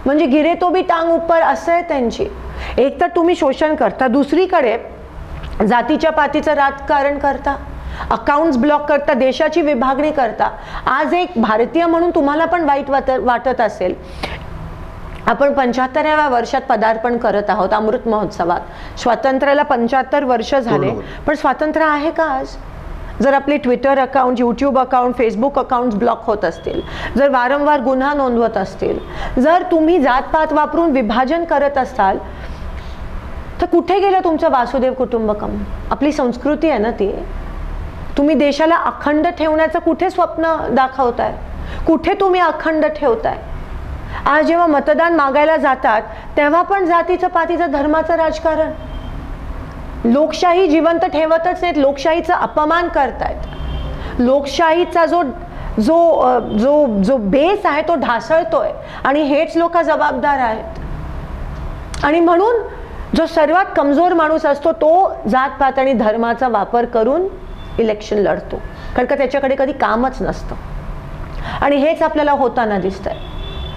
S2: म्हणजे गिरे तो भी टांग ऊपर असं आहे त्यांची. एक तर तुम्ही शोषण करता, दुसरीकडे जातीच्या पातीचं राजकारण करता, अकाउंट्स ब्लॉक करता, देशाची विभागणी करता. आज एक भारतीय म्हणून तुम्हाला पण वाईट वाटत असेल, आपण 75व्या वर्षात पदार्पण करत आहोत अमृत महोत्सवात. स्वातंत्र्याला 75 वर्ष झाले, पण स्वातंत्र्य आहे का आज? जर आपले Twitter account, YouTube account, Facebook accounts block होत असतील, जर वारंवार गुन्हा नोंदवत असतील, जर तुम्ही जातपात वापरून विभाजन करत असाल, तर कुठे गेलं तुमचं वासुदेव कुटुंबकम? आपली संस्कृती आहे ना ती. तुम्ही देशाला अखंड ठेवण्याचं कुठे स्वप्न दाखवताय? कुठे तुम्ही अखंड ठेवताय? आज जेव्हा मतदान मागायला जातात तेव्हा पण जातीचं, पातीचं, धर्माचं राजकारण. लोकशाही जिवंत ठेवतच नाहीत, लोकशाहीचा अपमान करतायत. लोकशाहीचा जो जो जो जो बेस आहे तो ढासळतोय आणि हेच लोक जबाबदार आहेत. आणि म्हणून जो सर्वात कमजोर माणूस असतो तो जातपात आणि धर्माचा वापर करून इलेक्शन लढतो, कारण का त्याच्याकडे कधी कामच नसतं. आणि हेच आपल्याला होताना दिसतंय.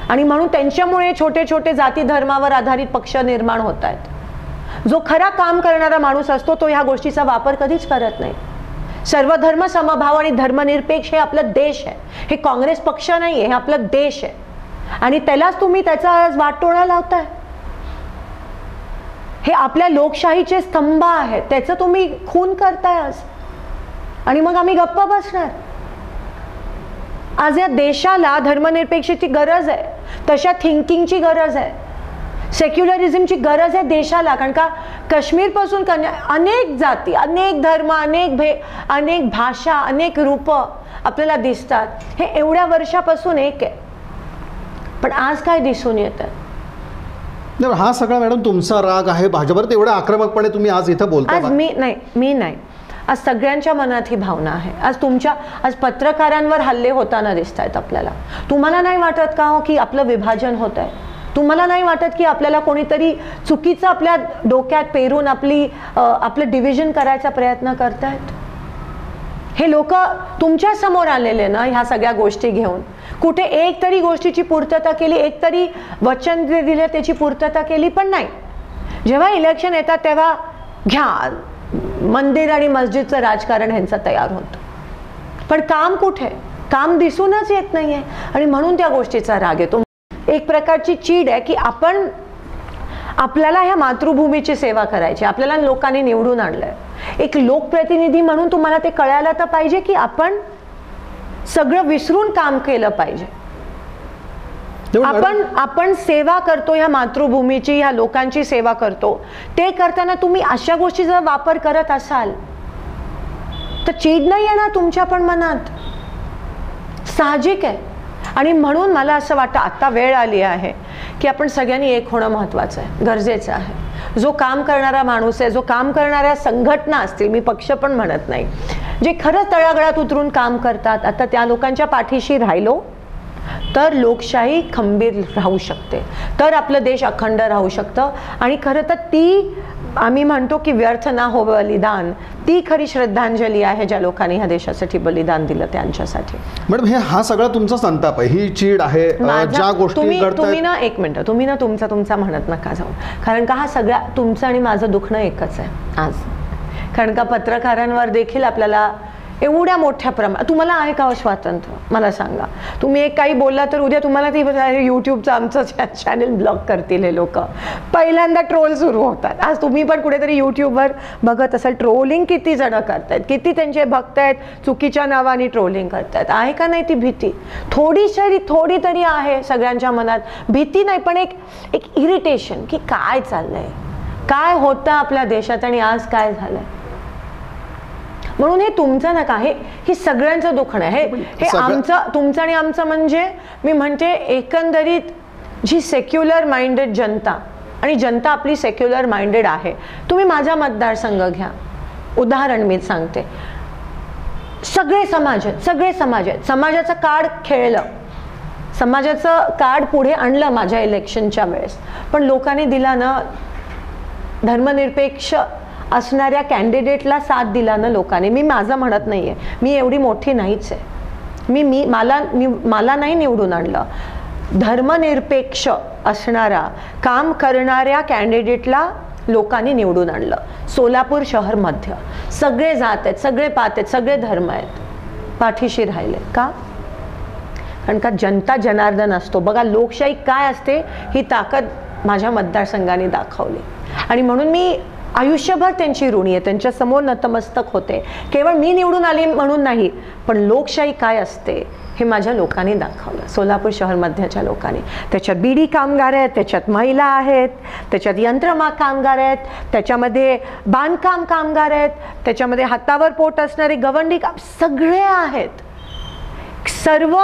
S2: आणि म्हणून त्यांच्यामुळे छोटे छोटे जाती धर्मावर आधारित पक्ष निर्माण होत आहेत. जो खरा काम करणारा माणूस असतो तो ह्या गोष्टीचा वापर कधीच करत नाही. सर्वधर्म समभाव आणि धर्मनिरपेक्ष हे आपलं देश आहे. हे काँग्रेस पक्ष नाही आहे, हे आपलं देश आहे. आणि त्यालाच तुम्ही त्याचा आज वाटोळा लावताय. हे आपल्या लोकशाहीचे स्तंभ आहेत, त्याचं तुम्ही खून करताय आज. आणि मग आम्ही गप्प बसणार? आज या देशाला धर्मनिरपेक्षतेची गरज आहे, तशा थिंकिंगची गरज आहे, सेक्युलरिझमची गरज आहे देशाला. कारण का काश्मीरपासून अनेक जाती, अनेक धर्म, अनेक भाषा, अनेक रूप आपल्याला दिसतात. हे एवढ्या वर्षापासून एक आहे, पण आज काय दिसून येतं?
S1: हा सगळा मॅडम तुमचा राग आहे भाजपवर, तेवढ्या आक्रमकपणे तुम्ही आज इथं बोलता.
S2: आज मी नाही, आज सगळ्यांच्या मनात ही भावना आहे. आज पत्रकारांवर हल्ले होताना दिसत आहेत आपल्याला. तुम्हाला नाही वाटत का हो की आपलं विभाजन होत आहे? तुम्हाला नाही वाटत की आपल्याला कोणीतरी चुकीचं आपल्या डोक्यात पेरून आपलं डिव्हिजन करायचा प्रयत्न करतायत? हे लोक तुमच्या समोर आलेले ना ह्या सगळ्या गोष्टी घेऊन. कुठे एक तरी गोष्टीची पूर्तता केली, एक तरी वचन जे दिलं त्याची पूर्तता केली पण नाही. जेव्हा इलेक्शन येतात तेव्हा घ्या मंदिर आणि मस्जिदचं राजकारण ह्यांचं तयार होतं. पण काम कुठे? काम दिसूनच येत नाहीये. आणि म्हणून त्या गोष्टीचा राग येतो. एक प्रकारची चीड आहे की आपल्याला ह्या मातृभूमीची सेवा करायची, आपल्याला लोकांनी निवडून आणलंय. एक लोकप्रतिनिधी म्हणून तुम्हाला ते कळायला तर पाहिजे की आपण सगळं विसरून काम केलं पाहिजे. आपण सेवा करतो, ह्या मातृभूमीची, ह्या लोकांची सेवा करतो. ते करताना तुम्ही अशा गोष्टीचा वापर करत असाल तर चीड नाही येणार तुमच्या पण मनात? साहजिक आहे. आणि म्हणून मला असं वाटतं आता वेळ आली आहे की आपण सगळ्यांनी एक होणं महत्त्वाचं आहे, गरजेचं आहे. जो काम करणारा माणूस आहे, जो काम करणाऱ्या संघटना असतील, मी पक्ष पण म्हणत नाही, जे खरंच तळागाळात उतरून काम करतात, आता त्या लोकांच्या पाठीशी राहिलो तर लोकशाही खंबीर राहू शकते, तर आपलं देश अखंड राहू शकतं. आणि खरं तर ती आम्ही म्हणतो की व्यर्थ ना हो बलिदान, ती खरी श्रद्धांजली आहे ज्या लोकांनी ह्या देशासाठी बलिदान दिलं त्यांच्यासाठी.
S1: मॅडम हा सगळा तुमचा संताप आहे, ही चीड आहे, ज्या गोष्टी
S2: तुम्ही ना एक मिनिट, तुम्ही ना तुमचा म्हणत नका जाऊ. कारण का हा सगळा तुमचं आणि माझं दुखणं एकच आहे आज. कारण का पत्रकारांवर देखील आपल्याला एवढ्या मोठ्या प्रमाणात, तुम्हाला आहे का स्वातंत्र्य? मला सांगा. तुम्ही एक काही बोलला तर उद्या तुम्हाला ती यूट्यूबचं आमचं चॅनल ब्लॉक करतील हे लोक. पहिल्यांदा ट्रोल सुरू होतात. आज तुम्ही पण कुठेतरी यूट्यूबवर बघत असाल ट्रोलिंग किती जण करतायत, किती त्यांचे भक्त आहेत चुकीच्या नावाने ट्रोलिंग करतायत. आहे का नाही ती भीती? थोडी तरी आहे सगळ्यांच्या मनात. भीती नाही पण एक इरिटेशन की काय चाललंय, काय होतं आपल्या देशात आणि आज काय झालंय. म्हणून हे तुमचं नका, हे सगळ्यांचं दुखणं आहे. हे आमचं, तुमचं आणि आमचं. म्हणजे मी म्हणते एकंदरीत जी सेक्युलर माइंडेड जनता, आणि जनता आपली सेक्युलर माइंडेड आहे. तुम्ही माझा मतदारसंघ घ्या, उदाहरण मी सांगते. सगळे समाज आहेत, समाजाचं कार्ड खेळलं, समाजाचं कार्ड पुढे आणलं माझ्या इलेक्शनच्या वेळेस. पण लोकांनी दिला ना धर्मनिरपेक्ष असणाऱ्या कॅन्डिडेटला साथ दिला ना लोकांनी. मी माझं म्हणत नाहीये, मी एवढी मोठी नाहीच आहे. मला नाही निवडून आणलं. धर्मनिरपेक्ष असणारा काम करणाऱ्या कॅन्डिडेटला लोकांनी निवडून आणलं. सोलापूर शहर मध्य सगळे जात आहेत, सगळे पात आहेत, सगळे धर्म आहेत, पाठीशी राहिले. का? कारण का जनता जनार्दन असतो. बघा लोकशाही काय असते ही ताकद माझ्या मतदारसंघाने दाखवली. आणि म्हणून मी आयुष्यभर त्यांची ऋणी आहे, त्यांच्या समोर नतमस्तक होते. केवळ मी निवडून आली म्हणून नाही, पण लोकशाही काय असते हे माझ्या लोकांनी दाखवलं, सोलापूर शहर मध्यच्या लोकांनी. त्याच्यात बीडी कामगार आहेत, त्याच्यात महिला आहेत, त्याच्यात यंत्रमाग कामगार आहेत, त्याच्यामध्ये बांधकाम कामगार आहेत, त्याच्यामध्ये हातावर पोट असणारे गवंडी सगळे आहेत. सर्व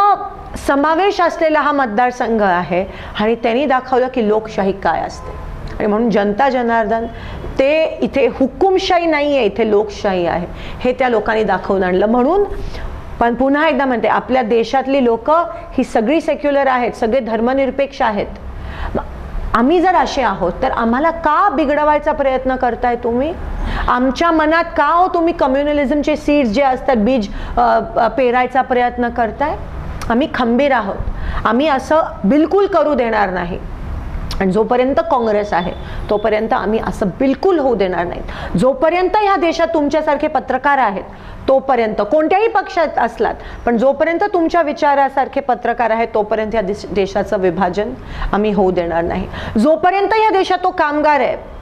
S2: समावेश असलेला हा मतदारसंघ आहे आणि त्यांनी दाखवलं की लोकशाही काय असते. आणि म्हणून जनता जनार्दन ते इथे हुकुमशाही नाही आहे, इथे लोकशाही आहे हे त्या लोकांनी दाखवून आणलं. म्हणून पण पुन्हा एकदा म्हणते, आपल्या देशातली लोक ही सगळी सेक्युलर आहेत, सगळे धर्मनिरपेक्ष आहेत. आम्ही जर असे आहोत तर आम्हाला का बिघडवायचा प्रयत्न करताय तुम्ही? आमच्या मनात का हो तुम्ही कम्युनलिझमचे सीड्स जे असतात बीज पेरायचा प्रयत्न करताय? आम्ही खंबीर आहोत, आम्ही असं बिलकुल करू देणार नाही. आणि जोपर्यंत काँग्रेस आहे तोपर्यंत आम्ही असं बिलकुल होऊ देणार नाही. जोपर्यंत ह्या देशात तुमच्यासारखे पत्रकार आहेत तोपर्यंत, कोणत्याही पक्षात असलात पण जोपर्यंत तुमच्या विचारासारखे पत्रकार आहेत तोपर्यंत या देशाचं विभाजन आम्ही होऊ देणार नाही. जोपर्यंत या देशात तो कामगार आहे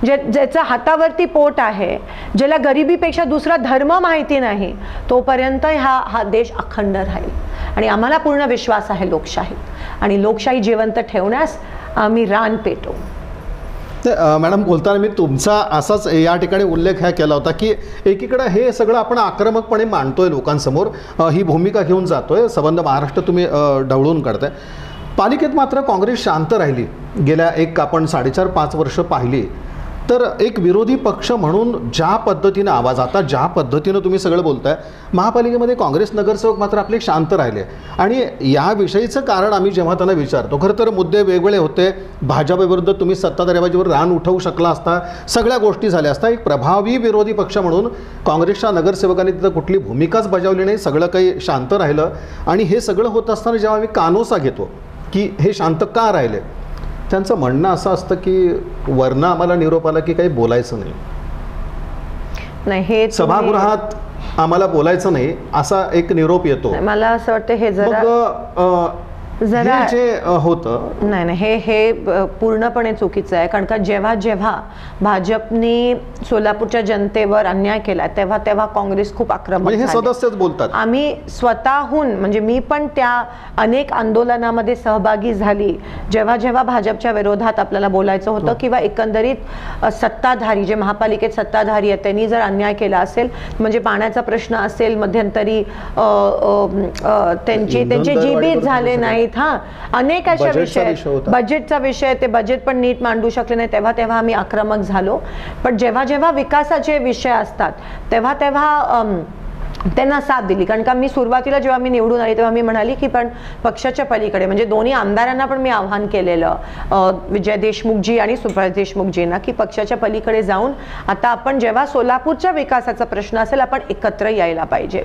S2: ज्याचा हातावरती पोट आहे, ज्याला गरिबीपेक्षा दुसरा धर्म माहिती नाही, तोपर्यंत हा देश अखंड राहील. आणि आम्हाला पूर्ण विश्वास आहे लोकशाहीत, आणि लोकशाही जिवंत ठेवण्यास आम्ही रान पेटू.
S1: मॅडम, बोलताना मी तुमचा असाच या ठिकाणी उल्लेख हा केला होता की एकीकडे हे सगळं आपण आक्रमकपणे मांडतोय लोकांसमोर, ही भूमिका घेऊन जातोय, संबंध महाराष्ट्र तुम्ही ढवळून काढताय. पालिकेत मात्र काँग्रेस शांत राहिली. गेल्या आपण 4.5-5 वर्ष पाहिली तर एक विरोधी पक्ष म्हणून ज्या पद्धतीनं आवाज, आता ज्या पद्धतीनं तुम्ही सगळं बोलताय, महापालिकेमध्ये काँग्रेस नगरसेवक मात्र आपले शांत राहिले. आणि याविषयीचं कारण आम्ही जेव्हा त्यांना विचारतो, खरं तर मुद्दे वेगवेगळे होते. भाजपविरुद्ध तुम्ही सत्ताधाऱ्याबाजीवर रान उठवू शकला असता, सगळ्या गोष्टी झाल्या असता. एक प्रभावी विरोधी पक्ष म्हणून काँग्रेसच्या नगरसेवकांनी तिथं कुठली भूमिकाच बजावली नाही, सगळं काही शांत राहिलं. आणि हे सगळं होत असताना जेव्हा आम्ही कानोसा घेतो की हे शांत का राहिले, त्यांचं म्हणणं असं असतं की वरनं आम्हाला निरोप आला की काही बोलायचं नाही, हे सभागृहात आम्हाला बोलायचं नाही असा एक निरोप येतो.
S2: मला असं वाटतं हे जरा
S1: जे होतं
S2: नाही हे पूर्णपणे चुकीचं आहे. कारण का जेव्हा जेव्हा भाजपने सोलापूरच्या जनतेवर अन्याय केला तेव्हा तेव्हा काँग्रेस खूप आक्रमक
S1: हे सदस्यच बोलतात.
S2: आम्ही स्वतःहून, म्हणजे मी पण त्या अनेक आंदोलनामध्ये सहभागी झाली जेव्हा जेव्हा भाजपच्या विरोधात आपल्याला बोलायचं होतं, किंवा एकंदरीत सत्ताधारी जे महापालिकेत सत्ताधारी आहेत त्यांनी जर अन्याय केला असेल, म्हणजे पाण्याचा प्रश्न असेल, मध्यंतरी त्यांचे जीबीत झाले नाही, अनेक अशा विषय, बजेटचा विषय, ते बजेट पण नीट मांडू शकले नाही, तेव्हा तेव्हा आम्ही आक्रमक झालो. पण जेव्हा जेव्हा विकासाचे विषय असतात तेव्हा तेव्हा त्यांना साथ दिली. कारण का मी सुरुवातीला जेव्हा मी निवडून आली तेव्हा मी म्हणाली की पण पक्षाच्या पलीकडे, म्हणजे दोन्ही आमदारांना पण मी आव्हान केलेलं, विजय देशमुखजी आणि सुभाष देशमुखजींना, की पक्षाच्या पलीकडे जाऊन आता आपण जेव्हा सोलापूरच्या विकासाचा प्रश्न असेल आपण एकत्र यायला पाहिजे.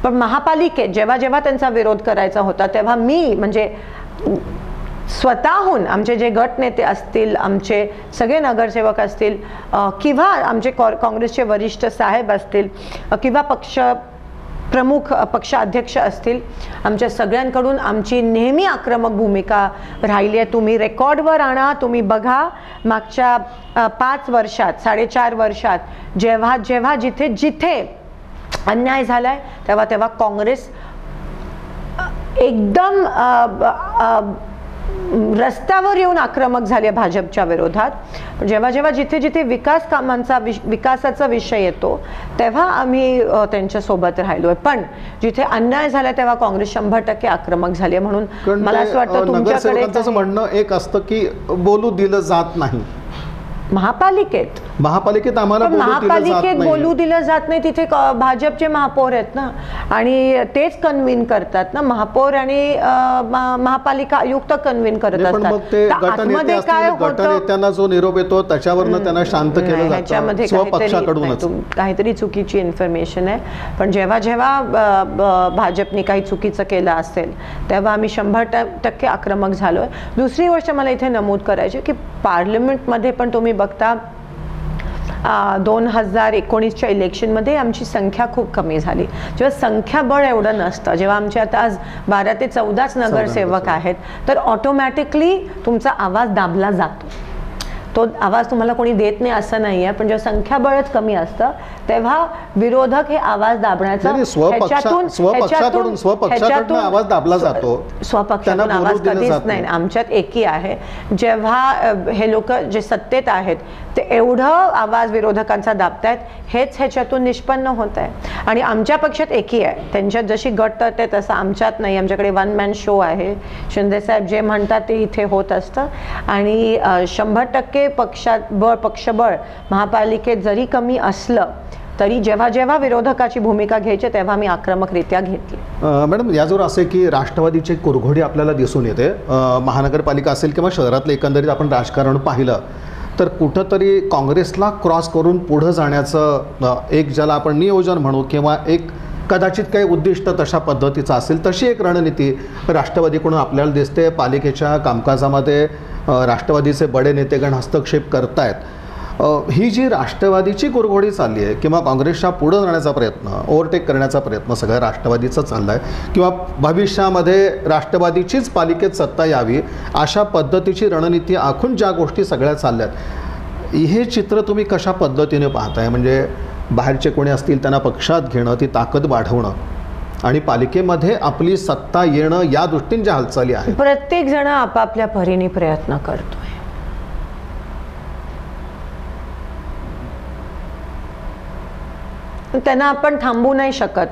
S2: पण महापालिकेत जेव्हा जेव्हा त्यांचा विरोध करायचा होता तेव्हा मी म्हणजे स्वतःहून आमचे जे गट नेते असतील, आमचे सगळे नगरसेवक असतील, किंवा आमचे काँग्रेसचे वरिष्ठ साहेब असतील, किंवा पक्ष प्रमुख पक्षाध्यक्ष असतील, आमच्या सगळ्यांकडून आमची नेहमी आक्रमक भूमिका राहिली आहे. तुम्ही रेकॉर्डवर आणा, तुम्ही बघा मागच्या 5 वर्षात 4.5 वर्षात जेव्हा जेव्हा जिथे जिथे अन्याय झालाय तेव्हा तेव्हा काँग्रेस एकदम रस्त्यावर येऊन आक्रमक झाले भाजपच्या विरोधात. जेव्हा जेव्हा जिथे जिथे विकास कामांचा विकासाचा विषय येतो तेव्हा आम्ही त्यांच्या सोबत राहिलोय. पण जिथे अन्याय झाला तेव्हा काँग्रेस 100% आक्रमक झाली. म्हणून मला असं वाटतं तुमच्याकडे
S1: म्हणणं एक असतं की बोलू दिलं जात नाही
S2: महापालिकेत
S1: आम्हाला
S2: बोलू दिलं जात नाही. तिथे भाजपचे महापौर आहेत ना, आणि तेच कन्व्हिन करतात ना, महापौर आणि महापालिका आयुक्त कन्व्हिन करत असतात.
S1: आतमध्ये काय होतं, त्यांना जो निरोप येतो त्याच्यावरनं त्यांना शांत केलं जातं.
S2: ह्याच्यामध्ये काहीतरी चुकीची इन्फॉर्मेशन आहे. पण जेव्हा जेव्हा भाजपने काही चुकीचं केलं असेल तेव्हा आम्ही 100% आक्रमक झालोय. दुसरी गोष्ट मला इथे नमूद करायची की पार्लमेंटमध्ये पण तुम्ही बघता 2019च्या इलेक्शनमध्ये आमची संख्या खूप कमी झाली. जेव्हा संख्याबळ एवढं नसतं, जेव्हा आमचे आता आज 12 ते 14 नगरसेवक आहेत, तर ऑटोमॅटिकली तुमचा आवाज दाबला जातो. तो आवाज तुम्हाला कोणी देत नाही असं नाही आहे, पण जेव्हा संख्याबळच कमी असतं तेव्हा विरोधक हे आवाज दाबण्याचा
S1: स्वपक्षाकडून आवाज दाबला जातो,
S2: स्वपक्षातून आवाज कधीच नाही. आमच्यात एकी आहे. जेव्हा हे लोक जे सत्तेत आहेत ते एवढं आवाज विरोधकांचा दाबतायत, हेच ह्याच्यातून निष्पन्न होत आहे. आणि आमच्या पक्षात एकी आहे. त्यांच्यात जशी गट आहे तसं आमच्यात नाही. आमच्याकडे वन मॅन शो आहे. शिंदे साहेब जे म्हणतात ते इथे होत असतं. आणि 100% पक्षबळ महापालिकेत जरी कमी असलं तरी जेव्हा जेव्हा विरोधकाची भूमिका घ्यायची तेव्हा मी आक्रमकरित्या घेतली.
S1: मॅडम, याजवळ असे की राष्ट्रवादीची कुरघोडी आपल्याला दिसून येते. महानगरपालिका असेल किंवा शहरातलं एकंदरीत आपण राजकारण पाहिलं तर कुठंतरी काँग्रेसला क्रॉस करून पुढं जाण्याचं एक ज्याला आपण नियोजन म्हणू किंवा एक कदाचित काही उद्दिष्ट तशा पद्धतीचं असेल, तशी एक रणनीती राष्ट्रवादीकडून आपल्याला दिसते. पालिकेच्या कामकाजामध्ये राष्ट्रवादीचे बडे नेतेगण हस्तक्षेप करतायत. ही जी राष्ट्रवादीची कुरघोडी चालली आहे किंवा काँग्रेसच्या पुढं जाण्याचा प्रयत्न, ओव्हरटेक करण्याचा प्रयत्न सगळं राष्ट्रवादीचा चालला आहे किंवा भविष्यामध्ये राष्ट्रवादीचीच पालिकेत सत्ता यावी अशा पद्धतीची रणनीती आखून ज्या गोष्टी सगळ्या चालल्यात, हे चित्र तुम्ही कशा पद्धतीने पाहताय? म्हणजे बाहेरचे कोणी असतील त्यांना पक्षात घेणं, ती ताकद वाढवणं आणि पालिकेमध्ये आपली सत्ता येणं, या दृष्टीने ज्या हालचाली आहेत.
S2: प्रत्येक जण आपापल्या परीने प्रयत्न करतोय. त्यांना आपण थांबू नाही शकत.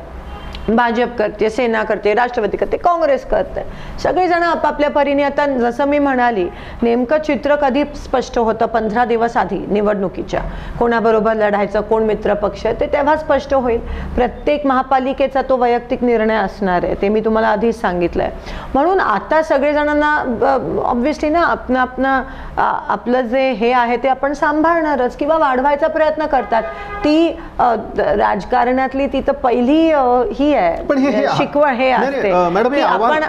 S2: भाजप करते, सेना करते, राष्ट्रवादी करते, काँग्रेस करते, सगळेजण आपापल्या परीने. आता जसं मी म्हणाली, नेमकं चित्र कधी स्पष्ट होतं? 15 दिवस आधी निवडणुकीच्या. कोणाबरोबर लढायचं, कोण मित्रपक्ष, ते तेव्हा स्पष्ट होईल. प्रत्येक महापालिकेचा तो वैयक्तिक निर्णय असणार आहे, ते मी तुम्हाला आधीच सांगितलंय. म्हणून आता सगळेजणांना ऑब्व्हियसली ना आपलं जे हे आहे ते आपण सांभाळणारच किंवा वाढवायचा प्रयत्न करतात. ती राजकारणातली ती तर पहिली ही
S1: पण हे
S2: शिकवण हे असते. आपण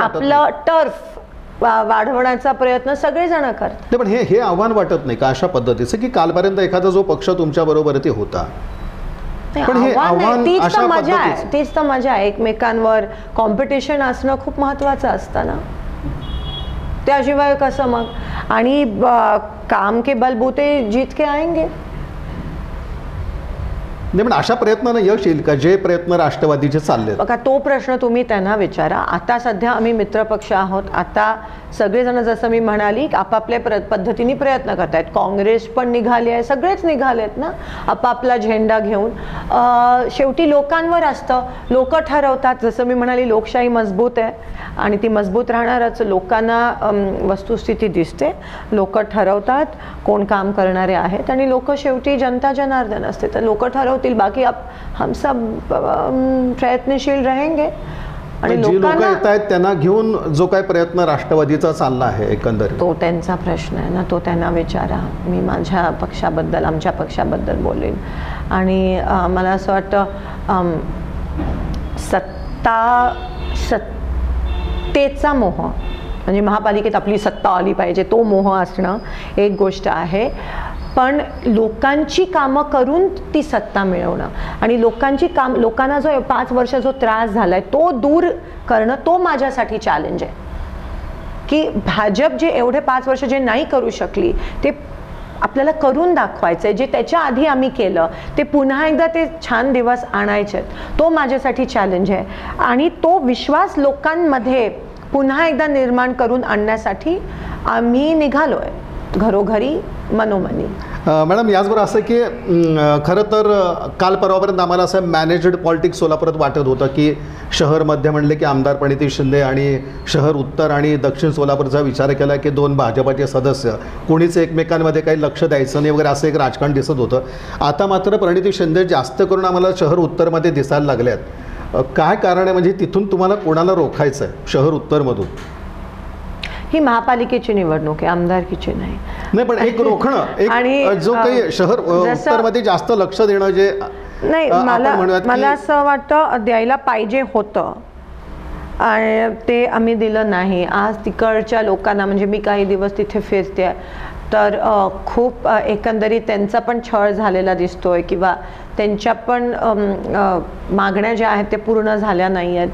S2: आपलं टर्फ वाढवण्याचा प्रयत्न सगळेजण करतात.
S1: पण हे आव्हान वाटत नाही का अशा पद्धतीचं की कालपर्यंत एखादा जो पक्ष तुमच्या बरोबर ते होता, पण हे आव्हान अशा पद्धतीचं?
S2: तीच तर मजा आहे. एकमेकांवर कॉम्पिटिशन असणं खूप महत्वाचं असतं ना, त्याशिवाय कसं मग? आणि काम के बलबूते जीत के आएंगे.
S1: नाही, पण अशा प्रयत्नानं यश येईल का जे प्रयत्न राष्ट्रवादीचे चालले?
S2: बघा, तो प्रश्न तुम्ही त्यांना विचारा. आता सध्या आम्ही मित्रपक्ष आहोत. आता सगळेजण जसं मी म्हणाली आपापल्या पद्धतीने प्रयत्न करतायत. काँग्रेस पण निघाली आहे, सगळेच निघालेत ना आपापला झेंडा घेऊन. शेवटी लोकांवर असतं, लोक ठरवतात. जसं मी म्हणाली, लोकशाही मजबूत आहे आणि ती मजबूत राहणारच. लोकांना वस्तुस्थिती दिसते, लोक ठरवतात कोण काम करणारे आहेत आणि लोक शेवटी जनता जनार्दन असते, तर लोक ठरवतात. बाकी हम सब प्रयत्नशील रहेंगे. आणि
S1: जी लोक येत आहेत त्यांना घेऊन जो काही प्रयत्न राष्ट्रवादीचा चालला आहे एकंदरीत,
S2: तो त्यांचा प्रश्न आहे ना, तो त्यांना विचारा. मी माझ्या पक्षाबद्दल, आमच्या पक्षाबद्दल बोलेन. आणि मला असं वाटतं सत्तेचा मोह, म्हणजे महापालिकेत आपली सत्ता आली पाहिजे, तो मोह असणं एक गोष्ट आहे. पण लोकांची कामं करून ती सत्ता मिळवणं आणि लोकांना जो 5 वर्ष जो त्रास झालाय तो दूर करणं, तो माझ्यासाठी चॅलेंज आहे. की भाजप जे एवढे 5 वर्ष जे नाही करू शकली ते आपल्याला करून दाखवायचंय. जे त्याच्या आधी आम्ही केलं ते पुन्हा एकदा ते छान दिवस आणायचे, तो माझ्यासाठी चॅलेंज आहे. आणि तो विश्वास लोकांमध्ये पुन्हा एकदा निर्माण करून आणण्यासाठी आम्ही निघालोय घरोघरी, मनोमनी.
S1: मॅडम, याचबरोबर असं की खरं तर काल परवापर्यंत आम्हाला असं मॅनेज्ड पॉलिटिक्स सोलापुरात वाटत होतं की शहर मध्य म्हणले की आमदार प्रणिती शिंदे आणि शहर उत्तर आणि दक्षिण सोलापूरचा विचार केला की 2 भाजपाचे सदस्य, कोणीच एकमेकांमध्ये काही लक्ष द्यायचं नाही वगैरे असं एक राजकारण दिसत होतं. आता मात्र प्रणिती शिंदे जास्त करून आम्हाला शहर उत्तरमध्ये दिसायला लागले आहेत. काय कारण आहे? म्हणजे तिथून तुम्हाला कोणाला रोखायचं आहे शहर उत्तरमधून?
S2: ही महापालिकेची निवडणूक आहे, आमदारकीची नाही.
S1: पण एक रोखणं, एक जो काही शहर उत्तरमध्ये जास्त लक्ष देणं, जे
S2: नाही, मला असं वाटतं द्यायला पाहिजे होतं आणि ते आम्ही दिलं नाही. आज तिकडच्या लोकांना, म्हणजे मी काही दिवस तिथे फिरते तर खूप एकंदरीत त्यांचा पण छळ झालेला दिसतोय किंवा त्यांच्या पण मागण्या ज्या आहेत ते पूर्ण झाल्या नाही आहेत.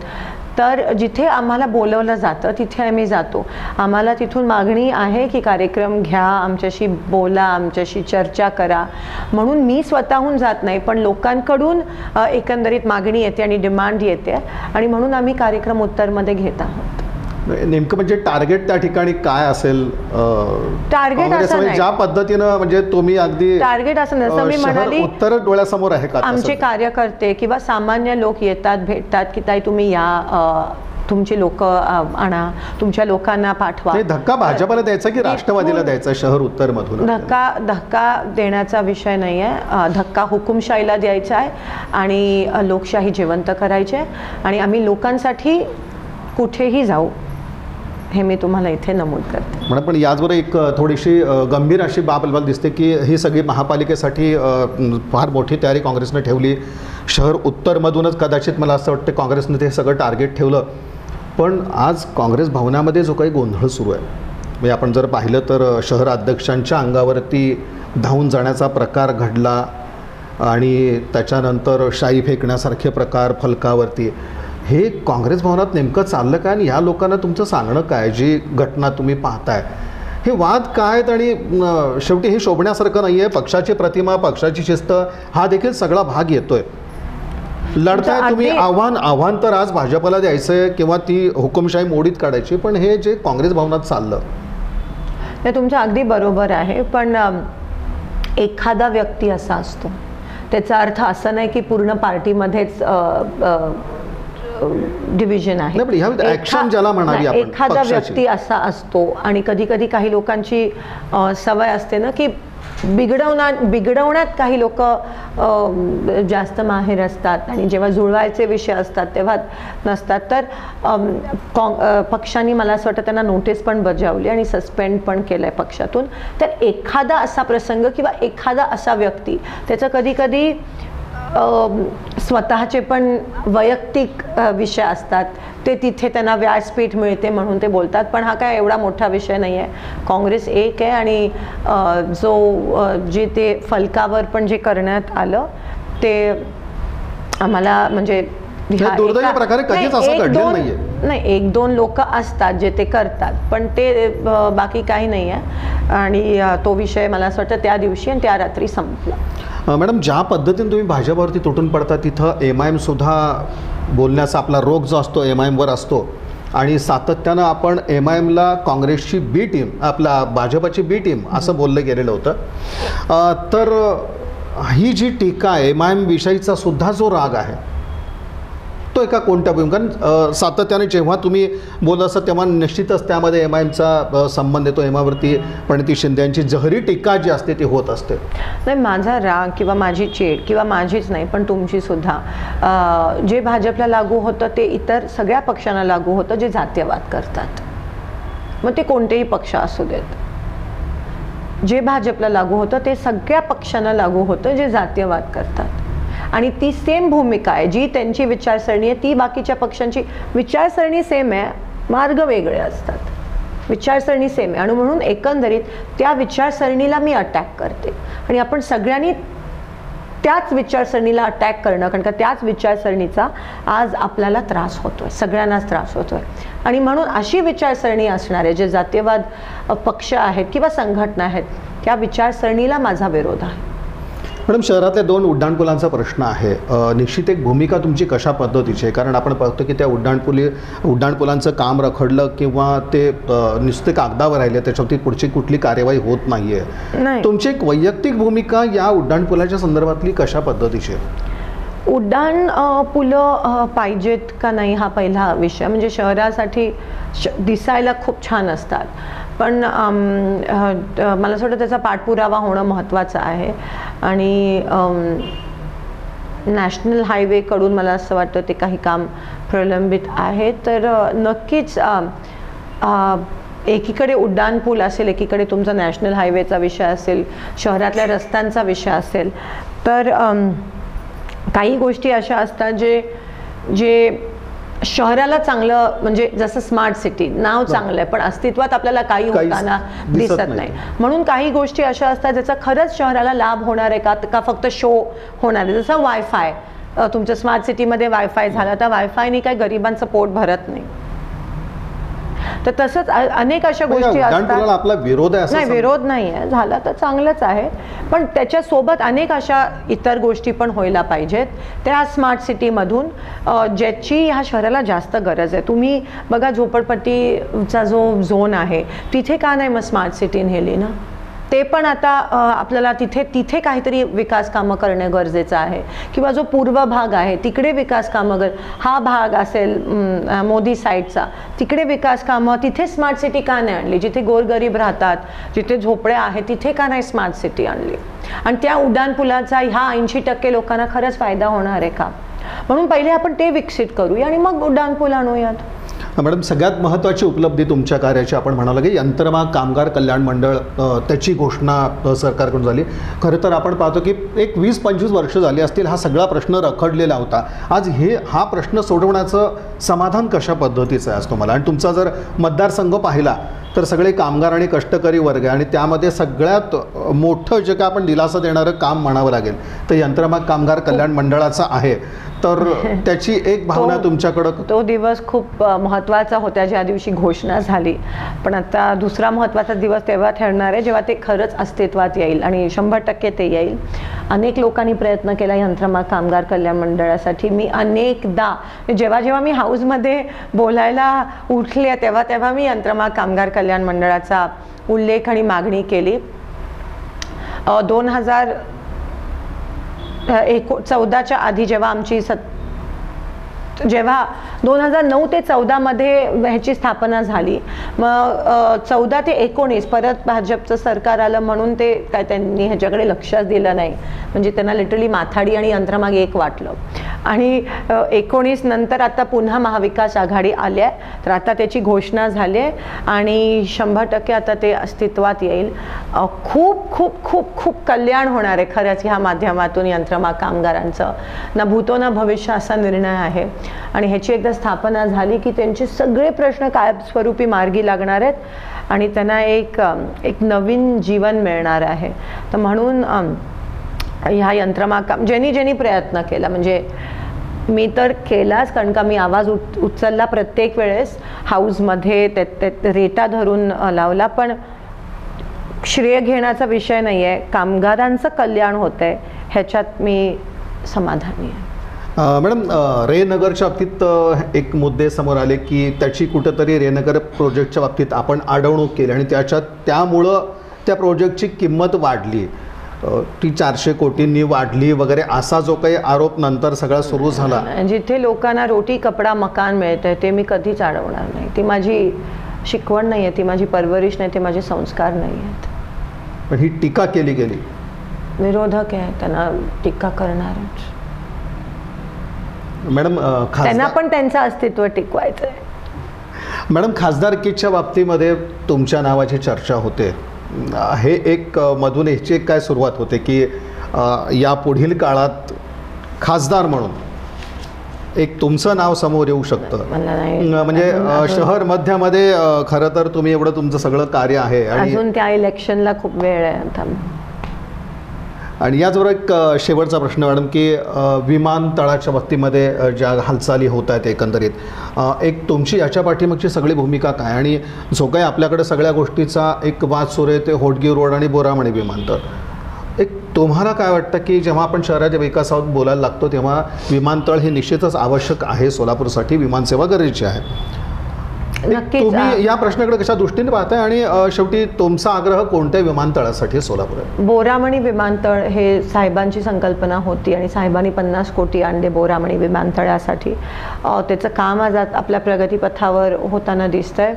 S2: तर जिथे आम्हाला बोलवलं जातं तिथे आम्ही जातो. आम्हाला तिथून मागणी आहे की कार्यक्रम घ्या, आमच्याशी बोला, आमच्याशी चर्चा करा, म्हणून मी स्वतःहून जात नाही, पण लोकांकडून एकंदरीत मागणी येते आणि डिमांड येते आणि म्हणून आम्ही कार्यक्रम उत्तरमध्ये घेत आहोत.
S1: नेमकं म्हणजे टार्गेट त्या ठिकाणी काय असेल?
S2: टार्गेट असं नाही,
S1: ज्या पद्धतीनं म्हणजे तुम्ही अगदी
S2: टार्गेट असं नसतं. मी म्हणाली
S1: उत्तर डोळ्यासमोर आहे का?
S2: आमचे कार्यकर्ते किंवा सामान्य लोक येतात, भेटतात की ताई तुम्ही या, तुमची लोक आणा, तुमच्या लोकांना पाठवा.
S1: धक्का भाजपला द्यायचा की राष्ट्रवादीला द्यायचा शहर उत्तर मधून?
S2: धक्का देण्याचा विषय नाही आहे. धक्का हुकुमशाहीला द्यायचा आहे आणि लोकशाही जिवंत करायची आहे आणि आम्ही लोकांसाठी कुठेही जाऊ हे मी तुम्हाला इथे नमूद करते.
S1: म्हणून पण याचबरोबर एक थोडीशी गंभीर अशी बाब आपल्याला दिसते की ही सगळी महापालिकेसाठी फार मोठी तयारी काँग्रेसने ठेवली. शहर उत्तरमधूनच कदाचित मला असं वाटतं काँग्रेसने ते सगळं टार्गेट ठेवलं. पण आज काँग्रेस भवनामध्ये जो काही गोंधळ सुरू आहे, म्हणजे आपण जर पाहिलं तर शहर अध्यक्षांच्या अंगावरती धावून जाण्याचा प्रकार घडला आणि त्याच्यानंतर शाई फेकण्यासारखे प्रकार फलकावरती, हे काँग्रेस भवनात नेमकं चाललं काय आणि या लोकांना तुमचं सांगणं काय? जी घटना तुम्ही पाहताय, हे वाद काय आहेत आणि शेवटी हे शोभण्यासारखं नाही आहे. पक्षाची प्रतिमा, पक्षाची शिस्त हा देखील सगळा भाग येतोय. लढताय तुम्ही, आव्हान तर आज भाजपला द्यायचंय किंवा ती हुकुमशाही मोडीत काढायची, पण हे जे काँग्रेस भवनात चाललं
S2: ते तुमचं अगदी बरोबर आहे. पण एखादा व्यक्ती असा असतो, त्याचा अर्थ असं नाही की पूर्ण पार्टीमध्येच डिव्हिजन आहे. एखादा व्यक्ती असा असतो आणि कधी कधी काही लोकांची सवय असते ना की बिघडवण्यात काही लोक जास्त माहेर असतात आणि जेव्हा जुळवायचे विषय असतात तेव्हा नसतात. तर पक्षांनी मला असं वाटतं त्यांना नोटीस पण बजावली आणि सस्पेंड पण केलंय पक्षातून. तर एखादा असा प्रसंग किंवा एखादा असा व्यक्ती, त्याचं कधी कधी स्वतःचे पण वैयक्तिक विषय असतात, ते तिथे त्यांना व्यासपीठ मिळते म्हणून ते बोलतात. पण हा काय एवढा मोठा विषय नाही आहे. काँग्रेस एक आहे आणि जे ते फलकावर पण जे करण्यात आलं ते आम्हाला म्हणजे नाही, एक दोन लोक असतात जे ते करतात, पण ते बाकी काही नाही आहे आणि तो विषय मला असं वाटतं त्या दिवशी आणि त्या रात्री संपला.
S1: मॅडम, ज्या पद्धतीने तुम्ही भाजपवरती तुटून पडता तिथं MIM सुद्धा बोलण्याचा आपला रोग जो असतो MIM वर असतो आणि सातत्यानं आपण MIMला काँग्रेसची बी टीम, आपला भाजपची बी टीम असं बोललं गेलेलं होतं. तर ही जी टीका आहे MIM विषयीचा सुद्धा जो राग आहे तो एका कोणत्या भूमिका? कारण सातत्याने जेव्हा तुम्ही बोलत असता तेव्हा निश्चितच त्यामध्ये MIMचा संबंध येतो. MIMवरती प्रणिती शिंदे यांची जहरी टीका जी असते ती होत असते.
S2: नाही, माझा राग किंवा माझी चीड किंवा माझीच नाही पण तुमची सुद्धा, जे भाजपला लागू होतं ते इतर सगळ्या पक्षांना लागू होतं जे जातीयवाद करतात. मग ते कोणतेही पक्ष असू देत. जे भाजपला लागू होतं ते सगळ्या पक्षांना लागू होतं जे जातीयवाद करतात. आणि ती सेम भूमिका आहे, जी त्यांची विचारसरणी आहे ती बाकीच्या पक्षांची विचारसरणी सेम आहे, मार्ग वेगळे असतात, विचारसरणी सेम आहे. आणि म्हणून एकंदरीत त्या विचारसरणीला मी अटॅक करते आणि आपण सगळ्यांनी त्याच विचारसरणीला अटॅक करणं, कारण का त्याच विचारसरणीचा आज आपल्याला त्रास होतोय, सगळ्यांनाच त्रास होतोय. आणि म्हणून अशी विचारसरणी असणारे जे जातीयवाद पक्ष आहेत किंवा संघटना आहेत त्या विचारसरणीला माझा विरोध आहे.
S1: मॅडम, शहरातल्या 2 उड्डाणपुलांचा प्रश्न आहे. निश्चित एक भूमिका तुमची कशा पद्धतीची आहे? कारण आपण पाहतो की त्या उड्डाणपुलांचं काम रखडलं किंवा ते नुसते कागदावर राहिले, त्याच्यावरती पुढची कुठली कार्यवाही होत नाही आहे. तुमची एक वैयक्तिक भूमिका या उड्डाणपुलाच्या संदर्भातली कशा पद्धतीची आहे?
S2: उड्डाण पुलं पाहिजेत का नाही हा पहिला विषय. म्हणजे शहरासाठी दिसायला खूप छान असतात, पण मला असं वाटतं त्याचा पाठपुरावा होणं महत्त्वाचं आहे. आणि नॅशनल हायवेकडून मला असं वाटतं ते काही काम प्रलंबित आहे. तर नक्कीच एकीकडे उड्डाणपूल असेल, एकीकडे तुमचा नॅशनल हायवेचा विषय असेल, शहरातल्या रस्त्यांचा विषय असेल, तर काही गोष्टी अशा असतात जे शहराला चांगलं, म्हणजे जसं स्मार्ट सिटी नाव चांगलं आहे पण अस्तित्वात आपल्याला काही होताना दिसत नाही. म्हणून काही गोष्टी अशा असतात ज्याचा खरंच शहराला लाभ होणार आहे का फक्त शो होणार आहे. जसं वायफाय, तुमच्या स्मार्ट सिटीमध्ये वायफाय झाला तर वायफायने काही गरिबांचं पोट भरत नाही. तर तसंच अनेक अशा गोष्टी असतात.
S1: आपला विरोध आहे
S2: नाही, विरोध नाही आहे, झाला तर चांगलंच आहे, पण त्याच्यासोबत अनेक अशा इतर गोष्टी पण व्हायला पाहिजेत त्या स्मार्ट सिटीमधून ज्याची ह्या शहराला जास्त गरज आहे. तुम्ही बघा झोपडपट्टीचा जो झोन आहे तिथे का नाही मग स्मार्ट सिटी नेली ना? ते पण आता आपल्याला तिथे काहीतरी विकास कामं करणं गरजेचं आहे. किंवा जो पूर्व भाग आहे तिकडे विकास कामं, हा भाग असेल मोदी साईडचा, तिकडे विकास कामं, तिथे स्मार्ट सिटी का नाही आणली? जिथे गोरगरीब राहतात, जिथे झोपड्या आहेत, तिथे का नाही स्मार्ट सिटी आणली? आणि त्या उड्डाणपुलाचा ह्या 80% लोकांना खरंच फायदा होणार आहे का? म्हणून पहिले आपण ते विकसित करूया आणि मग उड्डाणपूल आणूयात.
S1: मॅडम, सगळ्यात महत्त्वाची उपलब्धी तुमच्या कार्याची आपण म्हणालो की यंत्रमाग कामगार कल्याण मंडळ, त्याची घोषणा सरकारकडून झाली. खरं तर आपण पाहतो की एक 20-25 वर्ष झाली असतील हा सगळा प्रश्न रखडलेला होता. आज हा प्रश्न सोडवण्याचं समाधान कशा पद्धतीचं आहे आज तुम्हाला? आणि तुमचा जर मतदारसंघ पाहिला तर सगळे कामगार आणि कष्टकरी वर्ग आहे आणि त्यामध्ये सगळ्यात मोठं जे काय आपण दिलासा देणारं काम म्हणावं लागेल तर यंत्रमाग कामगार कल्याण मंडळाचं आहे. तर त्याची एक भावना तुमच्याकडं. तो
S2: दिवस खूप महत्त्वाचा होता ज्या दिवशी घोषणा झाली, पण आता दुसरा महत्त्वाचा दिवस तेव्हा ठरणार आहे जेव्हा ते खरंच अस्तित्वात येईल आणि 100% ते येईल. अनेक लोकांनी प्रयत्न केला यंत्रमाग कामगार कल्याण मंडळासाठी. मी अनेकदा जेव्हा मी हाऊसमध्ये बोलायला उठले तेव्हा मी यंत्रमाग कामगार कल्याण मंडळाचा उल्लेख आणि मागणी केली. 2014च्या आधी जेव्हा 2009 ते 14 मध्ये ह्याची स्थापना झाली, मग 14 ते 19 परत भाजपचं सरकार आलं म्हणून ते काय त्यांनी ह्याच्याकडे लक्षच दिलं नाही. म्हणजे त्यांना लिटरली माथाडी आणि यंत्रमाग एक वाटलं. आणि 19 नंतर आता पुन्हा महाविकास आघाडी आल्या, तर आता त्याची घोषणा झाली आहे आणि 100% आता ते अस्तित्वात येईल. खूप खूप खूप खूप कल्याण होणार आहे खरंच ह्या माध्यमातून यंत्रमाग कामगारांचं. ना भूतो ना भविष्य असा निर्णय आहे आणि ह्याची एकदा स्थापना झाली की त्यांचे सगळे प्रश्न कायमस्वरूपी मार्गी लागणार आहेत आणि त्यांना एक नवीन जीवन मिळणार आहे. तर म्हणून ह्या यंत्रमाग ज्यांनी प्रयत्न केला, म्हणजे मी तर केलाच, कारण का मी आवाज उचलला प्रत्येक वेळेस हाऊसमध्ये, रेटा धरून लावला, पण श्रेय घेण्याचा विषय नाही आहे. कामगारांचं कल्याण होतं आहे ह्याच्यात मी समाधानी आहे.
S1: मॅडम, रेनगरच्या बाबतीत एक मुद्दे समोर आले की त्याची कुठंतरी रेनगर प्रोजेक्टच्या बाबतीत आपण अडवणूक केली आणि त्यामुळं त्या प्रोजेक्टची किंमत वाढली, ती 400 कोटींनी वाढली वगैरे असा जो काही आरोप नंतर सगळा सुरू झाला.
S2: जिथे लोकांना रोटी कपडा मकान मिळतंय ते मी कधीच अडवणार नाही. ती माझी शिकवण नाही आहे, ती माझी परवरिश नाही, ते माझे संस्कार नाही आहेत.
S1: पण ही टीका केली गेली.
S2: विरोधक आहे, त्यांना टीका करणारच.
S1: मॅडम,
S2: त्यांना पण त्यांचं अस्तित्व टिकवायचं आहे.
S1: मॅडम, खासदारकीच्या बाबतीमध्ये तुमच्या नावाची चर्चा होते. हे एक मधून ह्याची काय सुरुवात होते की या पुढील काळात खासदार म्हणून एक तुमचं नाव समोर येऊ शकतं. म्हणजे शहर मध्यामध्ये खरं तर तुम्ही एवढं तुमचं सगळं कार्य आहे आणि
S2: अजून त्या इलेक्शनला खूप वेळ आहे आता.
S1: आणि याचबरोबर एक शेवटचा प्रश्न मॅडम की विमानतळाच्या बाबतीमध्ये ज्या हालचाली होत आहेत एकंदरीत, एक तुमची याच्या पाठीमागची सगळी भूमिका काय? आणि जो काही आपल्याकडे सगळ्या गोष्टीचा एक वाद सुरू आहे ते होडगी रोड आणि बोरामणी विमानतळ, एक तुम्हाला काय वाटतं की जेव्हा आपण शहराच्या विकासावर बोलायला लागतो तेव्हा विमानतळ हे निश्चितच आवश्यक आहे, सोलापूरसाठी विमानसेवा गरजेची आहे. तुम्ही या प्रश्नाकडे कशा दृष्टीने पाहताय आणि शेवटी तुमचा आग्रह कोणत्या विमानतळासाठी सोलापूर आहे?
S2: बोरामणी विमानतळ हे साहेबांची संकल्पना होती आणि साहेबांनी 50 कोटी आणले बोरामणी विमानतळासाठी. त्याचं काम आज आपल्या प्रगतीपथावर होताना दिसतंय.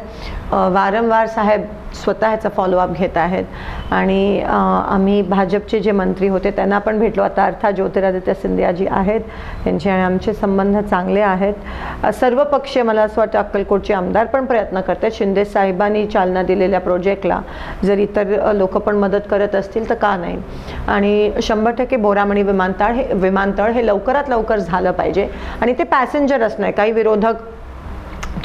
S2: वारंवार साहेब स्वतः ह्याचा फॉलोअप घेत आहेत आणि आम्ही भाजपचे जे मंत्री होते त्यांना पण भेटलो. आता अर्थात ज्योतिरादित्य सिंधियाजी आहेत, त्यांचे आणि आमचे संबंध चांगले आहेत. सर्व पक्षीय मला असं वाटतं अक्कलकोटचे आमदार पण प्रयत्न करतात. शिंदे साहेबांनी चालना दिलेल्या प्रोजेक्टला जर इतर लोक पण मदत करत असतील तर का नाही. आणि 100% बोरामणी विमानतळ हे लवकरात लवकर झालं पाहिजे आणि ते पॅसेंजर असणार. काही विरोधक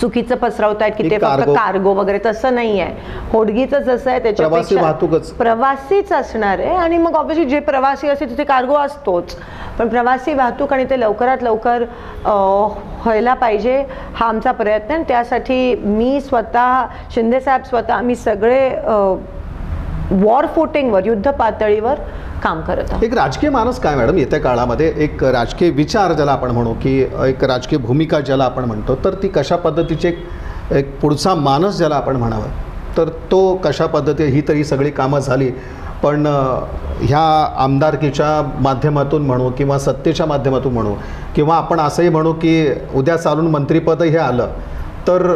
S2: चुकीचं पसरवतायत की ते फक्त कार्गो वगैरे, तसं नाही आहे. होडगीचं जसं आहे त्याच्यापेक्षा प्रवासीच असणार आहे आणि मग ऑब्व्हियसली जे प्रवासी असते तिथे कार्गो असतोच. पण प्रवासी वाहतूक आणि ते लवकरात लवकर व्हायला पाहिजे हा आमचा प्रयत्न आहे. त्यासाठी मी स्वतः, शिंदेसाहेब स्वतः, आम्ही सगळे वॉर फुटिंगवर, युद्ध पातळीवर काम करत आहोत.
S1: एक राजकीय माणूस काय मॅडम येत्या काळामध्ये, एक राजकीय विचार ज्याला आपण म्हणू, की एक राजकीय भूमिका ज्याला आपण म्हणतो, तर ती कशा पद्धतीचे एक पुढचा माणूस ज्याला आपण म्हणावं, तर तो कशा पद्धती, ही तरी सगळी कामं झाली, पण ह्या आमदारकीच्या माध्यमातून म्हणू किंवा सत्तेच्या माध्यमातून म्हणू किंवा आपण असंही म्हणू की उद्या चालून मंत्रिपद हे आलं तर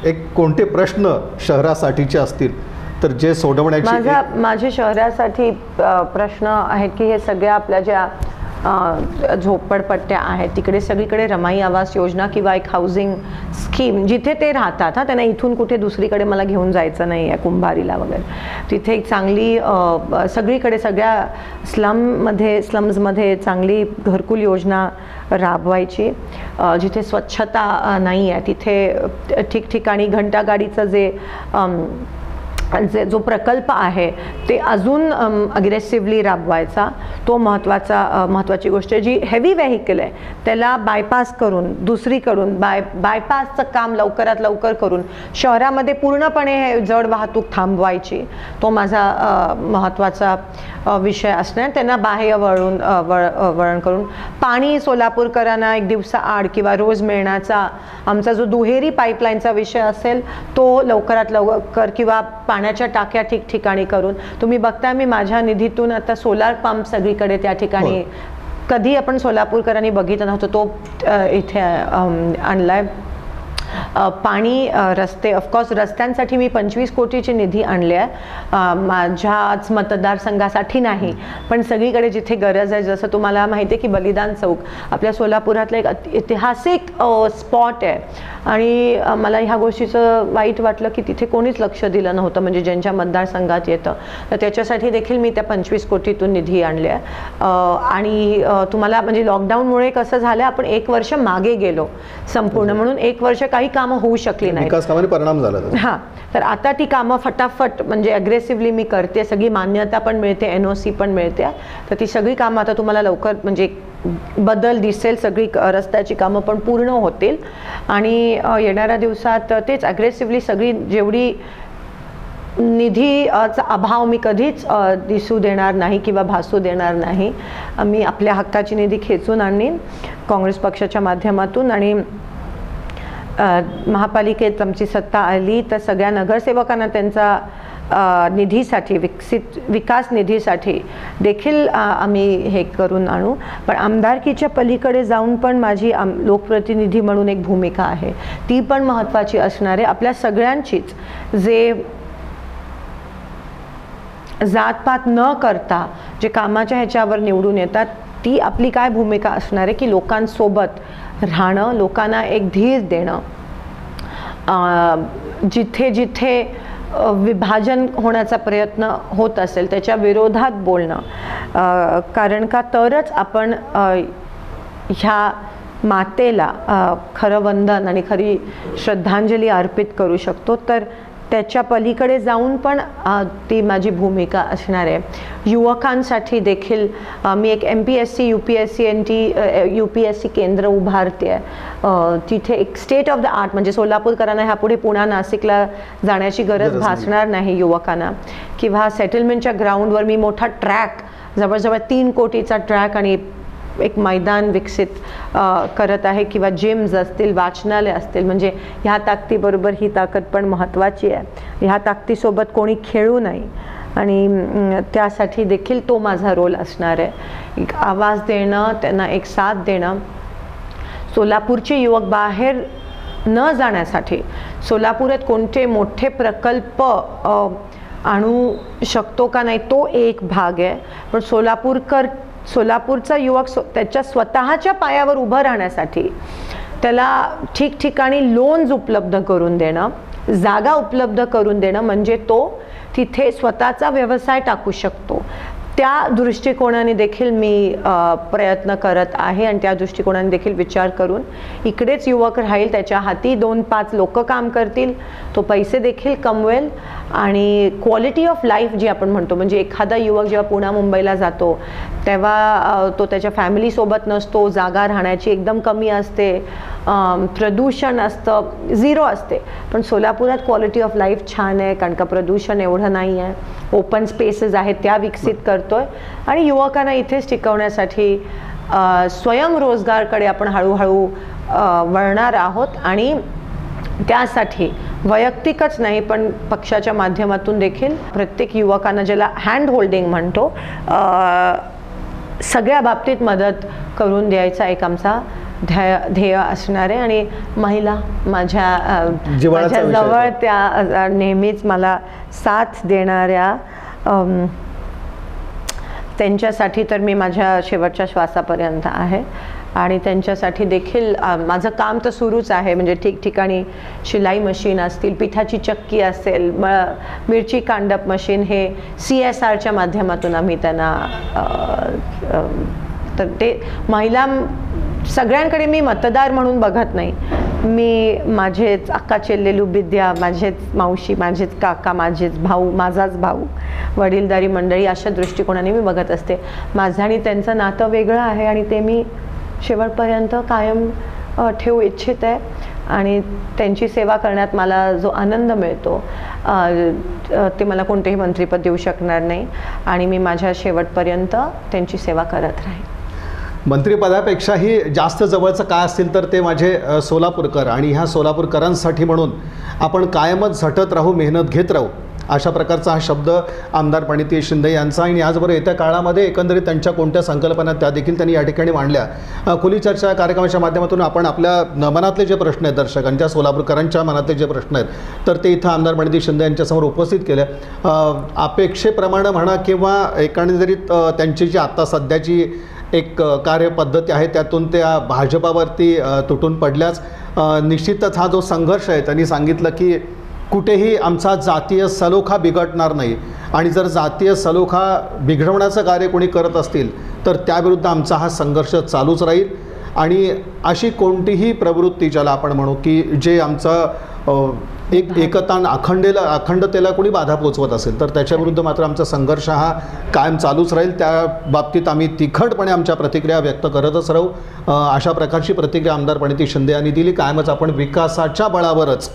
S1: एक कोणते प्रश्न शहरासाठीचे असतील तर जे सोडवण्याची
S2: माझे शहरासाठी प्रश्न आहेत की हे सगळ्या आपल्या ज्या झोपडपट्ट्या आहेत तिकडे सगळीकडे रमाई आवास योजना किंवा एक हाऊसिंग स्कीम जिथे ते राहतात, त्यांना इथून कुठे दुसरीकडे मला घेऊन जायचं नाही आहे, कुंभारीला वगैरे, तिथे एक चांगली सगळीकडे सगळ्या स्लम्समध्ये चांगली घरकुल योजना राबवायची, जिथे स्वच्छता नाही आहे तिथे ठिकठिकाणी घंटागाडीचं जो प्रकल्प आहे ते अजून अग्रेसिव्हली राबवायचा, तो महत्त्वाची गोष्ट आहे. जी हेवी व्हेकल आहे त्याला बायपास करून दुसरीकडून बायपासचं काम लवकरात लवकर करून शहरामध्ये पूर्णपणे हे जड वाहतूक थांबवायची, तो माझा महत्त्वाचा विषय असणार. त्यांना बाह्य वळण करून पाणी सोलापूरकरांना एक दिवसाआड किंवा रोज मिळण्याचा आमचा जो दुहेरी पाईपलाईनचा विषय असेल तो लवकरात लवकर, किंवा पाण्याच्या टाक्या ठिकठिकाणी करून, तुम्ही बघता मी माझ्या निधीतून आता सोलार पंप सगळीकडे त्या ठिकाणी कधी आपण सोलापूरकरांनी बघितलं नव्हतं तो इथे आणलाय. पाणी, रस्ते, ऑफकोर्स रस्त्यांसाठी मी 25 कोटीची निधी आणली आहे, माझ्याच मतदारसंघासाठी नाही पण सगळीकडे जिथे गरज आहे. जसं तुम्हाला माहिती आहे की बलिदान चौक आपल्या सोलापुरातलं एक ऐतिहासिक स्पॉट आहे आणि मला ह्या गोष्टीचं वाईट वाटलं की तिथे कोणीच लक्ष दिलं नव्हतं, म्हणजे ज्यांच्या मतदारसंघात येतं, तर त्याच्यासाठी देखील मी त्या 25 कोटीतून निधी आणली आहे. आणि तुम्हाला म्हणजे लॉकडाऊनमुळे कसं झालं, आपण 1 वर्ष मागे गेलो संपूर्ण, म्हणून 1 वर्ष काही कामं होऊ शकली नाही,
S1: विकास कामाने परिणाम झाला.
S2: हां, तर आता ती कामं फटाफट म्हणजे अग्रेसिव्हली मी करते, सगळी मान्यता पण मिळते, NOC पण मिळते, तर ती सगळी कामं आता तुम्हाला लवकर म्हणजे बदल दिसेल, सगळी रस्त्याची कामं पण पूर्ण होतील आणि येणाऱ्या दिवसात तेच अग्रेसिव्हली सगळी जेवढी निधीचा अभाव मी कधीच दिसू देणार नाही किंवा भासू देणार नाही. मी आपल्या हक्काची निधी खेचून आणीन काँग्रेस पक्षाच्या माध्यमातून आणि महापालिकेत आमची सत्ता आली तर सगळ्या नगरसेवकांना त्यांचा निधीसाठी, विकास निधीसाठी देखील आम्ही हे करून आणू. पण आमदारकीच्या पलीकडे जाऊन पण माझी लोकप्रतिनिधी म्हणून एक भूमिका आहे, ती पण महत्त्वाची असणार आहे. आपल्या सगळ्यांचीच जे जातपात न करता जे कामाच्या ह्याच्यावर निवडून येतात, ती आपली काय भूमिका असणार आहे की लोकांसोबत राहणं, लोकांना एक धीर देणं, जिथे जिथे विभाजन होण्याचा प्रयत्न होत असेल त्याच्या विरोधात बोलणं, कारण का तरच आपण ह्या मातेला खरं वंदन आणि खरी श्रद्धांजली अर्पित करू शकतो. तर त्याच्या पलीकडे जाऊन पण ती माझी भूमिका असणार आहे. युवकांसाठी देखील मी एक MPSC UPSC केंद्र उभारते आहे, तिथे एक स्टेट ऑफ द आर्ट, म्हणजे सोलापूरकरांना ह्यापुढे पुणा नाशिकला जाण्याची गरज भासणार नाही युवकांना, किंवा सेटलमेंटच्या ग्राउंडवर मी मोठा ट्रॅक, जवळजवळ 3 कोटीचा ट्रॅक आणि एक मैदान विकसित करत आहे, किंवा जिम्स असतील, वाचनालय असतील, म्हणजे ह्या ताकदीबरोबर ही ताकद पण महत्त्वाची आहे. ह्या ताकदीसोबत कोणी खेळू नये आणि त्यासाठी देखील तो माझा रोल असणार आहे. एक आवाज देणं, त्यांना एक साथ देणं. सोलापूरचे युवक बाहेर न जाण्यासाठी सोलापुरात कोणते मोठे प्रकल्प आणू शकतो का नाही तो एक भाग आहे, पण सोलापूरचा युवक त्याच्या स्वतःच्या पायावर उभं राहण्यासाठी त्याला ठिकठिकाणी लोन्स उपलब्ध करून देणं, जागा उपलब्ध करून देणं, म्हणजे तो तिथे स्वतःचा व्यवसाय टाकू शकतो. त्या दृष्टिकोनाने देखील मी प्रयत्न करत आहे आणि त्या दृष्टिकोनाने देखील विचार करून इकडेच युवक राहील, त्याच्या हाती 2-5 लोक काम करतील, तो पैसे देखील कमवेल आणि क्वालिटी ऑफ लाईफ जी आपण म्हणतो, म्हणजे एखादा युवक जेव्हा पुणे मुंबईला जातो तेव्हा तो त्याच्या फॅमिलीसोबत नसतो, जागा राहण्याची एकदम कमी असते, प्रदूषण असतं, 0 असते. पण सोलापुरात क्वालिटी ऑफ लाईफ छान आहे कारण का प्रदूषण एवढं नाही आहे, ओपन स्पेसेस आहेत त्या विकसित करतोय आणि युवकांना इथेच टिकवण्यासाठी स्वयंरोजगारकडे आपण हळूहळू वळणार आहोत आणि त्यासाठी वैयक्तिकच नाही पण पक्षाच्या माध्यमातून देखील प्रत्येक युवकांना, ज्याला हँड होल्डिंग म्हणतो, सगळ्या बाबतीत मदत करून द्यायचा एक आमचा ध्येय असणार आहे. आणि महिला माझ्या जवळ त्या नेहमीच मला साथ देणाऱ्या, त्यांच्यासाठी तर मी माझ्या शेवटच्या श्वासापर्यंत आहे आणि त्यांच्यासाठी देखील माझं काम तर सुरूच आहे. म्हणजे ठिकठिकाणी शिलाई मशीन असतील, पिठाची चक्की असेल, मिरची कांडप मशीन, हे CSRच्या माध्यमातून आम्ही त्यांना, तर ते महिला सगळ्यांकडे मी मतदार म्हणून बघत नाही, मी माझेच अक्का चेल्लेलू विद्या, माझेच मावशी, माझेच काका, माझेच भाऊ, माझाच भाऊ, वडीलधारी मंडळी अशा दृष्टिकोनाने मी बघत असते. माझं आणि त्यांचं नातं वेगळं आहे आणि ते मी शेवटपर्यंत कायम ठेवू इच्छित आहे आणि त्यांची सेवा करण्यात मला जो आनंद मिळतो ते मला कोणतेही मंत्रिपद देऊ शकणार नाही आणि मी माझ्या शेवटपर्यंत त्यांची सेवा करत राहीन.
S1: मंत्रिपदापेक्षाही जास्त जवळचं काय असतील तर ते माझे सोलापूरकर आणि ह्या सोलापूरकरांसाठी म्हणून आपण कायमच झटत राहू, मेहनत घेत राहू, अशा प्रकारचा हा शब्द आमदार प्रणिती शिंदे यांचा. आणि याचबरोबर येत्या काळामध्ये एकंदरीत त्यांच्या कोणत्या संकल्पना त्या देखील त्यांनी या ठिकाणी मांडल्या. खुली चर्चा कार्यक्रमाच्या माध्यमातून आपण आपल्या मनातले जे प्रश्न आहेत, दर्शकांच्या, सोलापूरकरांच्या मनातले जे प्रश्न आहेत, तर ते इथं आमदार प्रणिती शिंदे यांच्यासमोर उपस्थित केले. अपेक्षेप्रमाणे म्हणा किंवा एकंदरीत त्यांची जी आत्ता सध्याची एक कार्यपद्धती आहे त्यातून त्या भाजपावरती तुटून पडल्याच. निश्चितच हा जो संघर्ष आहे, त्यांनी सांगितलं की कुठेही आमचा जातीय सलोखा बिघडणार नाही आणि जर जातीय सलोखा बिघडवण्याचं कार्य कोणी करत असतील तर त्याविरुद्ध आमचा हा संघर्ष चालूच राहील आणि अशी कोणतीही प्रवृत्ती ज्याला आपण म्हणू की जे आमचं एकता अखंडतेला कोणी बाधा पोचवत असेल तर त्याच्याविरुद्ध मात्र आमचा संघर्ष हा कायम चालूच राहील. त्या बाबतीत आम्ही तिखटपणे आमच्या प्रतिक्रिया व्यक्त करतच राहू. अशा प्रकारची प्रतिक्रिया आमदार प्रणिती शिंदे यांनी दिली. कायमच आपण विकासाच्या बळावरच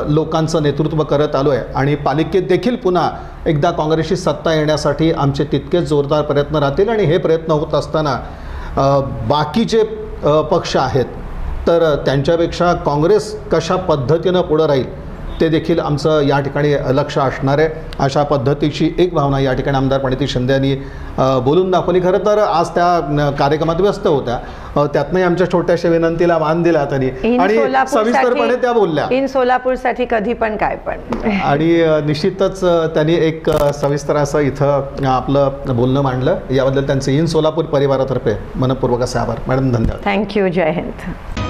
S1: लोकांचं नेतृत्व करत आलो आहे आणि पालिकेत देखील पुन्हा एकदा काँग्रेसची सत्ता येण्यासाठी आमचे तितकेच जोरदार प्रयत्न राहतील आणि हे प्रयत्न होत असताना बाकीचे पक्ष आहेत तर त्यांच्यापेक्षा काँग्रेस कशा पद्धतीनं पुढं राहील ते देखील आमचं या ठिकाणी लक्ष असणार आहे. अशा पद्धतीची एक भावना या ठिकाणी आमदार प्रणिती शिंदे यांनी बोलून दाखवली. खरं तर आज त्या कार्यक्रमात व्यस्त होत्या, त्यातनंही आमच्या छोट्याशा विनंतीला मान दिला त्यांनी आणि सविस्तरपणे त्या बोलल्या.
S2: इन सोलापूरसाठी कधी पण काय पण
S1: आणि निश्चितच त्यांनी एक सविस्तर असं इथं आपलं बोलणं मांडलं. याबद्दल त्यांचे इन सोलापूर परिवारातर्फे मनपूर्वक असे आभार. मॅडम, धन्यवाद.
S2: थँक्यू. जय हिंद.